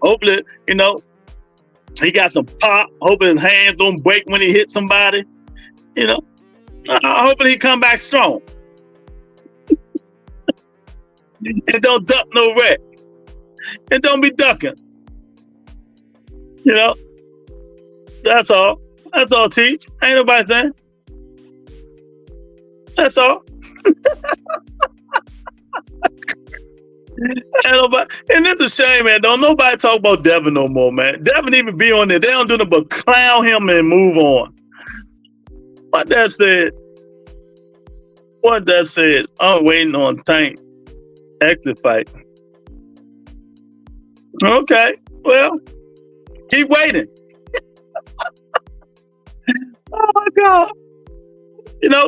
Hopefully, he got some pop. Hopefully his hands don't break when he hits somebody. Hopefully he come back strong. And don't duck no wreck. And don't be ducking. That's all. That's all, Teach. Ain't nobody saying. That's all. Ain't nobody. And it's a shame, man. Don't nobody talk about Devin no more, man. Devin even be on there. They don't do nothing but clown him and move on. What that said, I'm waiting on Tank exit fight. Okay, well, keep waiting. Oh my God.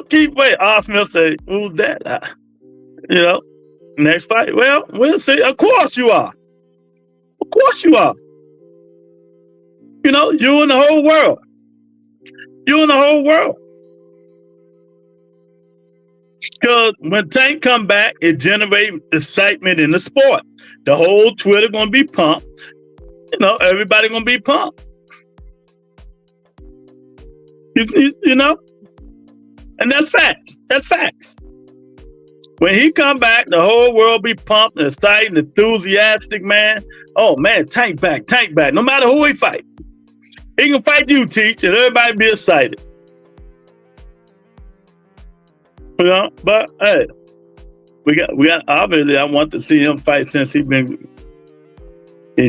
Keep waiting. Smith say, who's that? Next fight. Well, we'll see. Of course you are. Of course you are. You and the whole world. You and the whole world. Because when Tank come back, it generates excitement in the sport. The whole Twitter gonna be pumped. Everybody gonna be pumped. And that's facts. That's facts. When he come back, the whole world be pumped, excited, enthusiastic, man. Oh man, Tank back. No matter who he fight. He can fight you, Teach, and everybody be excited. But hey, we got obviously I want to see him fight since he's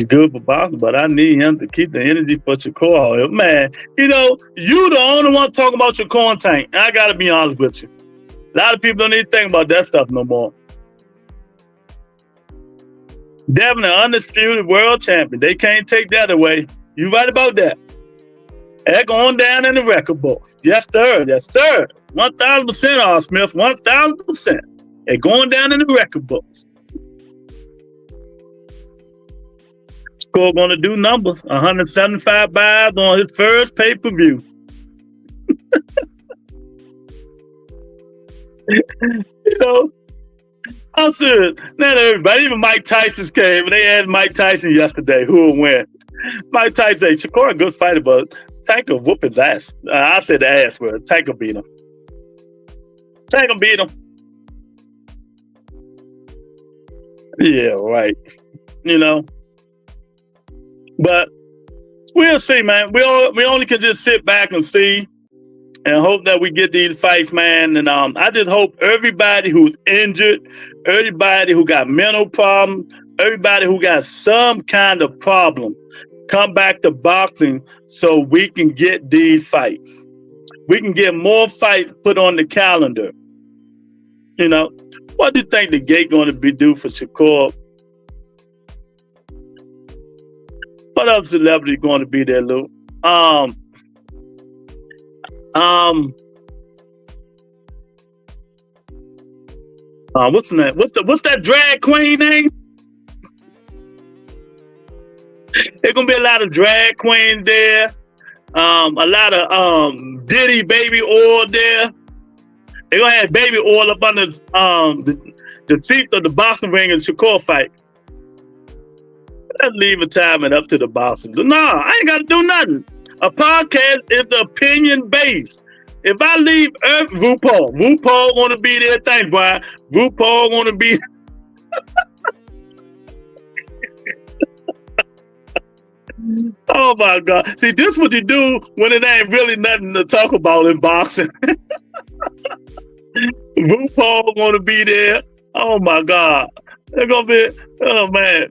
good for boxing, but I need him to keep the energy for Shakur. Man, you the only one talking about Shakur and Tank. And I gotta be honest with you. A lot of people don't even think about that stuff no more. Devin, an undisputed world champion. They can't take that away. You right about that. They're going down in the record books. Yes, sir. Yes, sir. 1,000%, R. Smith. 1,000%. They're going down in the record books. Score going to do numbers. 175 buys on his first pay-per-view. I'm serious. Not everybody. Even Mike Tyson's came. They asked Mike Tyson yesterday who will win. Mike Tyson said, Shakur a good fighter, but Tank will whoop his ass. I said the ass word. Tank will beat him. Tank will beat him. Yeah, right. But we'll see, man. We only can just sit back and see and hope that we get these fights, man. And I just hope everybody who's injured, everybody who got mental problems, everybody who got some kind of problem come back to boxing so we can get these fights. We can get more fights put on the calendar. What do you think the gate going to do for Shakur? What other celebrity going to be there, Lou? What's the name? What's that drag queen name? There's gonna be a lot of drag queens there. A lot of Diddy baby oil there. They're gonna have baby oil up under the seat of the boxing ring and Shakur fight. Let's leave a time and up to the boxing. No, I ain't gotta do nothing. A podcast is the opinion based. If I leave RuPaul gonna be there. Thanks, Brian. RuPaul gonna be. Oh my God! See, this is what you do when it ain't really nothing to talk about in boxing. RuPaul gonna be there. Oh my God! They're gonna be. Oh man,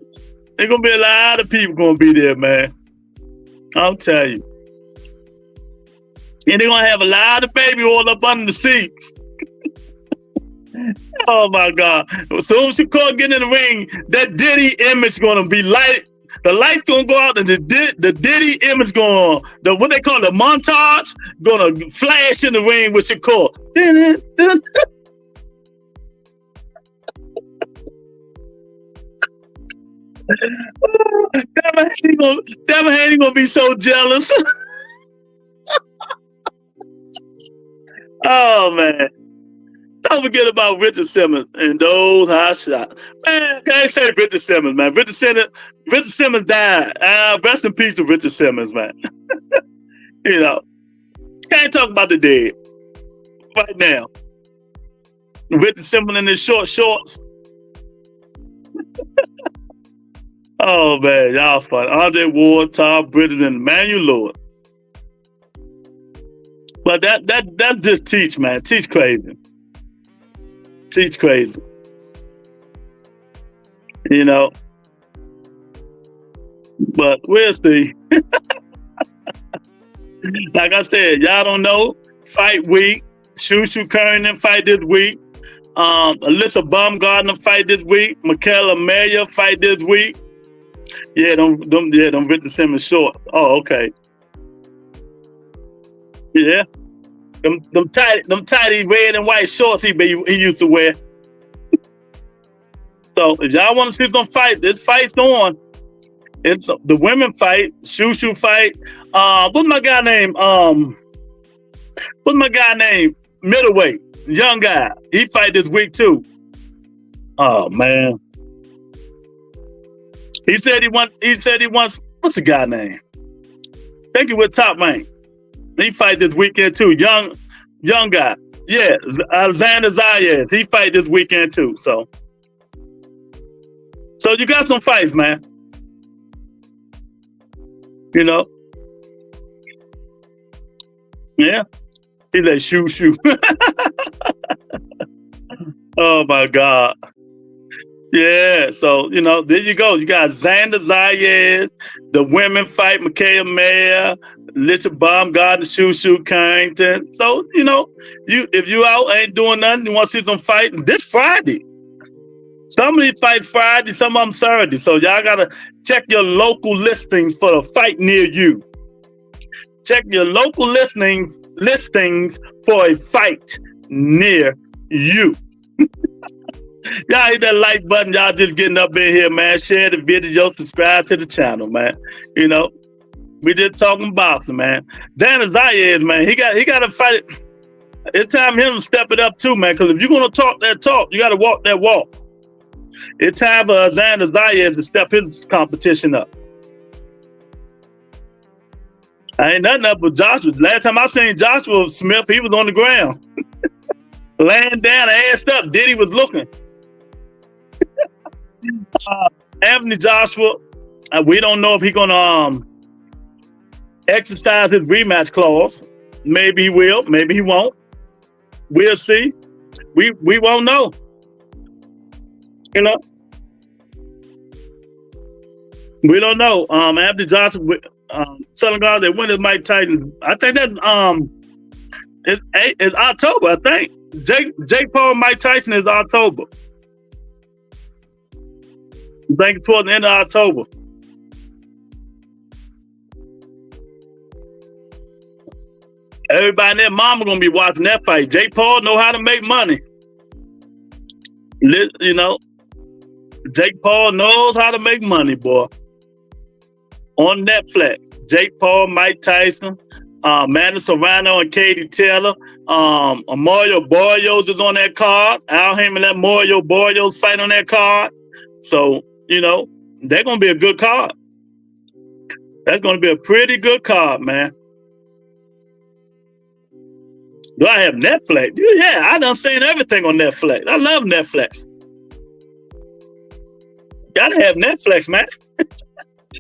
there's gonna be a lot of people gonna be there, man. I'll tell you. And they're gonna have a lot of baby oil up under the seats. Oh my God! As soon as Shakur get in the ring, that Diddy image gonna be light. The light's gonna go out, and the Diddy image going, what they call the montage, gonna flash in the ring with Shakur. Devin Haney gonna be so jealous. Oh man. Don't forget about Richard Simmons and those high shots. Man, I can't say Richard Simmons, man. Richard Simmons died. Rest in peace to Richard Simmons, man. You know, can't talk about the dead right now. Richard Simmons in his short shorts. Oh man, y'all fun. Andre Ward, Todd Bridges, and Emmanuel Lord. But that's just Teach, man. Teach crazy. Teach crazy. You know. But we'll see. Like I said, y'all don't know. Fight week. Shushu Carrington fight this week. Alyssa Baumgartner fight this week. Michaela Mayer fight this week. Yeah, them Richard Simmons short. Oh, okay. Yeah. Them tidy red and white shorts he used to wear. So if y'all want to see some fight, this fight's on. It's the women fight, Shushu fight. What's my guy name? Middleweight, young guy. He fight this week too. Oh man. He said he wants. What's the guy name? I think he with Top Man. He fight this weekend too. Young guy. Yeah, Alexander Zayas. He fight this weekend too. So you got some fights, man. You know. Yeah. He let shoo. Oh my God. Yeah, so you know, there you go. You got Xander Zayas, the women fight, Michaela Mayer, Richard Baumgartner, Shushu Carrington. So, you know, if you out ain't doing nothing, you want to see some fight, this Friday. Some of these fights Friday, some of them Saturday. So y'all gotta check your local listings for a fight near you. Check your local listings for a fight near you. Y'all hit that like button. Y'all just getting up in here, man. Share the video, subscribe to the channel, man. You know, we just talking boxing, man. Xander Zayas, man, he got to fight it. It's time for him to step it up too, man. Because if you're gonna talk that talk, you got to walk that walk. It's time for Xander Zayas to step his competition up. I ain't nothing up with Joshua. Last time I seen Joshua Smith, he was on the ground, laying down, ass up. Diddy was looking. Anthony Joshua, we don't know if he's gonna exercise his rematch clause. Maybe he will, maybe he won't. We'll see. We won't know. You know, we don't know. Anthony Joshua, telling God that when is Mike Tyson? I think that's it's October. I think Jake Paul, Mike Tyson is October. I think towards the end of October. Everybody and their mama gonna be watching that fight. Jake Paul know how to make money. You know, Jake Paul knows how to make money, boy. On Netflix, Jake Paul, Mike Tyson, Amanda Serrano and Katie Taylor. Mario Barrios is on that card. Al Heyman and Mario Barrios fight on that card. So, you know, they're going to be a good card. That's going to be a pretty good card, man. Do I have Netflix? Yeah, I done seen everything on Netflix. I love Netflix. Gotta have Netflix, man.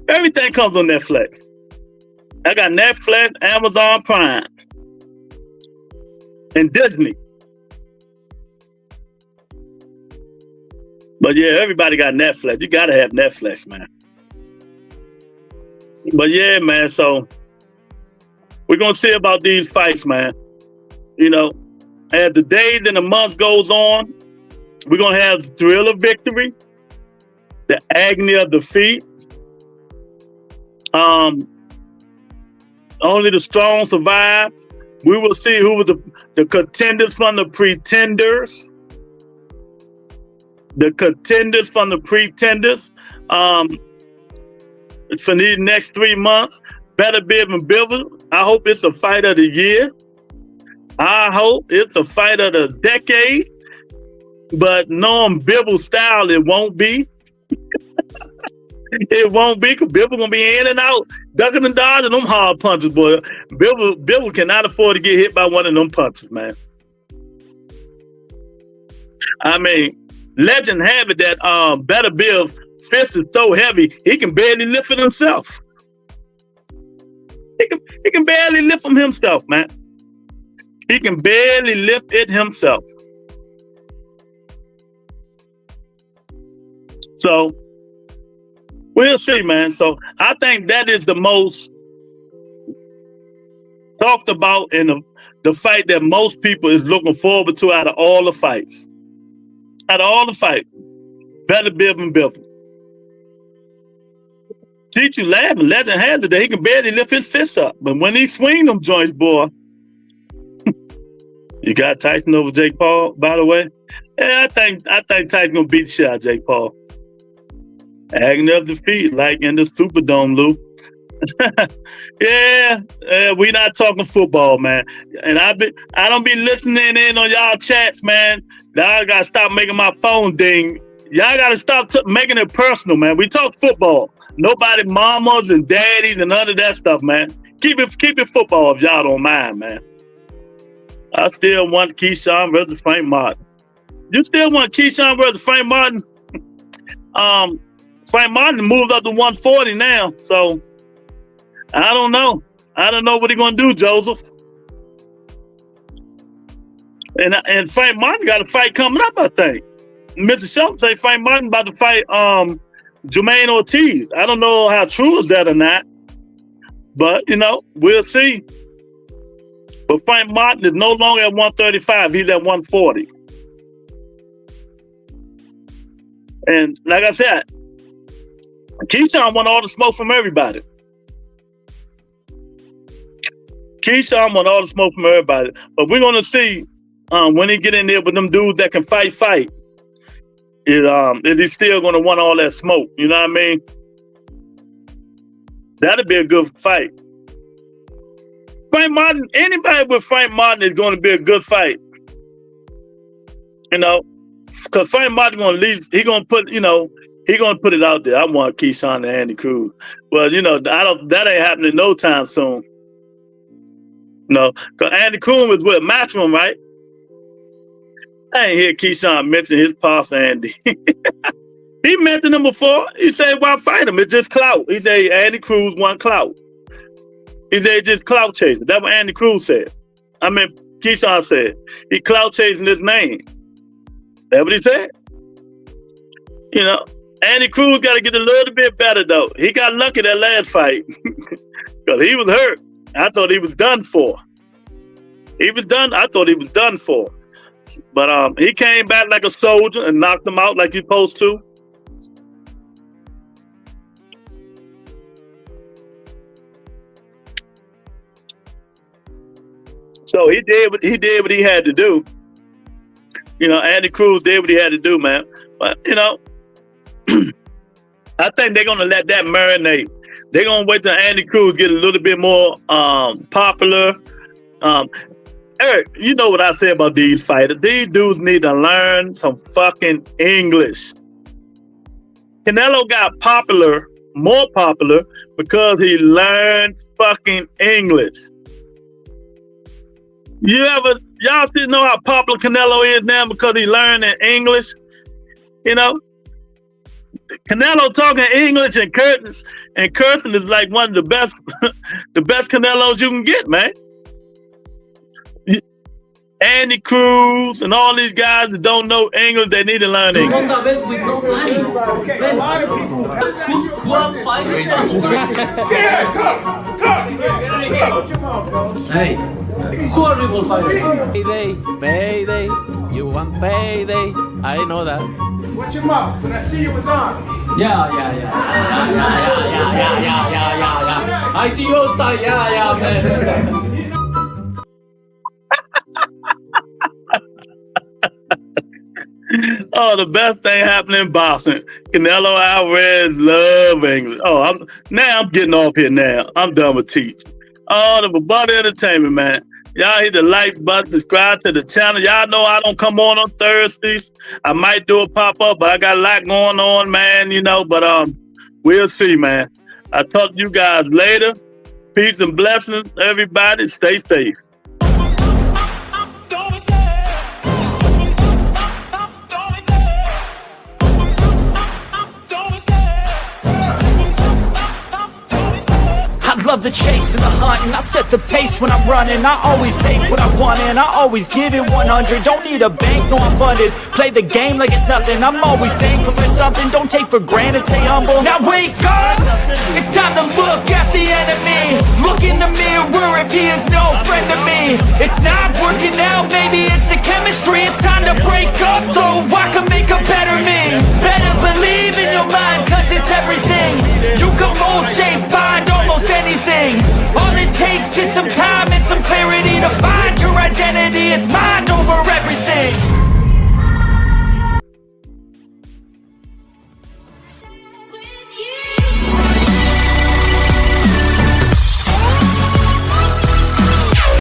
Everything comes on Netflix. I got Netflix, Amazon Prime, and Disney. But yeah, everybody got Netflix. You gotta have Netflix, man. But yeah, man, so we're gonna see about these fights, man. You know, as the days and the months goes on, we're gonna have the thrill of victory, the agony of defeat. Only the strong survive. We will see who were the contenders from the pretenders. the contenders from the pretenders for these next 3 months. Better Biv and Bivol. I hope it's a fight of the year. I hope it's a fight of the decade. But knowing Bivol style, it won't be. It won't be, because Bivol gonna be in and out, ducking and dodging them hard punches, boy. Bivol cannot afford to get hit by one of them punches, man. I mean, legend have it that Better Biv's fist is so heavy he can barely lift it himself. He can barely lift him himself, man. He can barely lift it himself. So we'll see, man. So I think that is the most talked about in the fight that most people is looking forward to out of all the fights. Out of all the fights, Better Biv and Bivol. Teach you laughing. Legend has it that he can barely lift his fists up, but when he swing them joints, boy. You got Tyson over Jake Paul, by the way. Yeah, I think Tyson gonna beat the shit out of Jake Paul. Agony of defeat, like in the Superdome, Lou. Yeah, we not talking football, man. And I don't be listening in on y'all chats, man. Y'all gotta stop making my phone ding. Y'all gotta stop making it personal, man. We talk football. Nobody mamas and daddies and none of that stuff, man. Keep it football if y'all don't mind, man. I still want Keyshawn versus Frank Martin. You still want Keyshawn versus Frank Martin? Frank Martin moved up to 140 now, so I don't know. I don't know what he's gonna do, Joseph. And Frank Martin got a fight coming up, I think. Mr. Shelton say Frank Martin about to fight Jermaine Ortiz. I don't know how true is that or not, but we'll see. But Frank Martin is no longer at 135; he's at 140. And like I said, Keyshawn want all the smoke from everybody. Keyshawn want all the smoke from everybody. But we're gonna see when he get in there with them dudes that can fight. Is he still gonna want all that smoke? You know what I mean? That'll be a good fight. Frank Martin, anybody with Frank Martin is going to be a good fight. Because Frank Martin going to leave. He going to put it out there. I want Keyshawn and Andy Cruz. Well, that ain't happening no time soon. No, because Andy Cruz was with Matchroom, right? I ain't hear Keyshawn mention his pops, Andy. He mentioned him before. He said, why fight him? It's just clout. He said, Andy Cruz want clout. He said, just clout chasing. That's what Andy Cruz said. I mean, Keyshawn said. He clout chasing his name. That's what he said. Andy Cruz got to get a little bit better, though. He got lucky that last fight. Because he was hurt. I thought he was done for. I thought he was done for. But he came back like a soldier and knocked him out like he's supposed to. So he did what he had to do. Andy Cruz did what he had to do, man. But I think they're gonna let that marinate. They're gonna wait till Andy Cruz get a little bit more popular. Eric, you know what I say about these fighters. These dudes need to learn some fucking English. Canelo got more popular, because he learned fucking English. Y'all still know how popular Canelo is now because he learned in English? Canelo talking English and cursing is like one of the best Canelos you can get, man. Andy Cruz and all these guys that don't know English, they need to learn English. Hey, horrible fighter. Payday, you want payday. I know that. Watch your mouth, but I see you was on. Yeah. I see your side, yeah, man. Oh, the best thing happening in boxing. Canelo Alvarez love English. Oh, I'm getting off here now. I'm done with teach. Oh, the Bubba Entertainment, man. Y'all hit the like button, subscribe to the channel. Y'all know I don't come on Thursdays. I might do a pop-up, but I got a lot going on, man, you know, but we'll see, man. I'll talk to you guys later. Peace and blessings, everybody. Stay safe. I love the chase and the hunt, and I set the pace when I'm running. I always take what I want and I always give it 100. Don't need a bank, no I'm funded. Play the game like it's nothing. I'm always thankful for something. Don't take for granted, stay humble. Now wake up! It's time to look at the enemy. Look in the mirror if he is no friend to me. It's not working out, maybe it's the chemistry. It's time to break up, so I can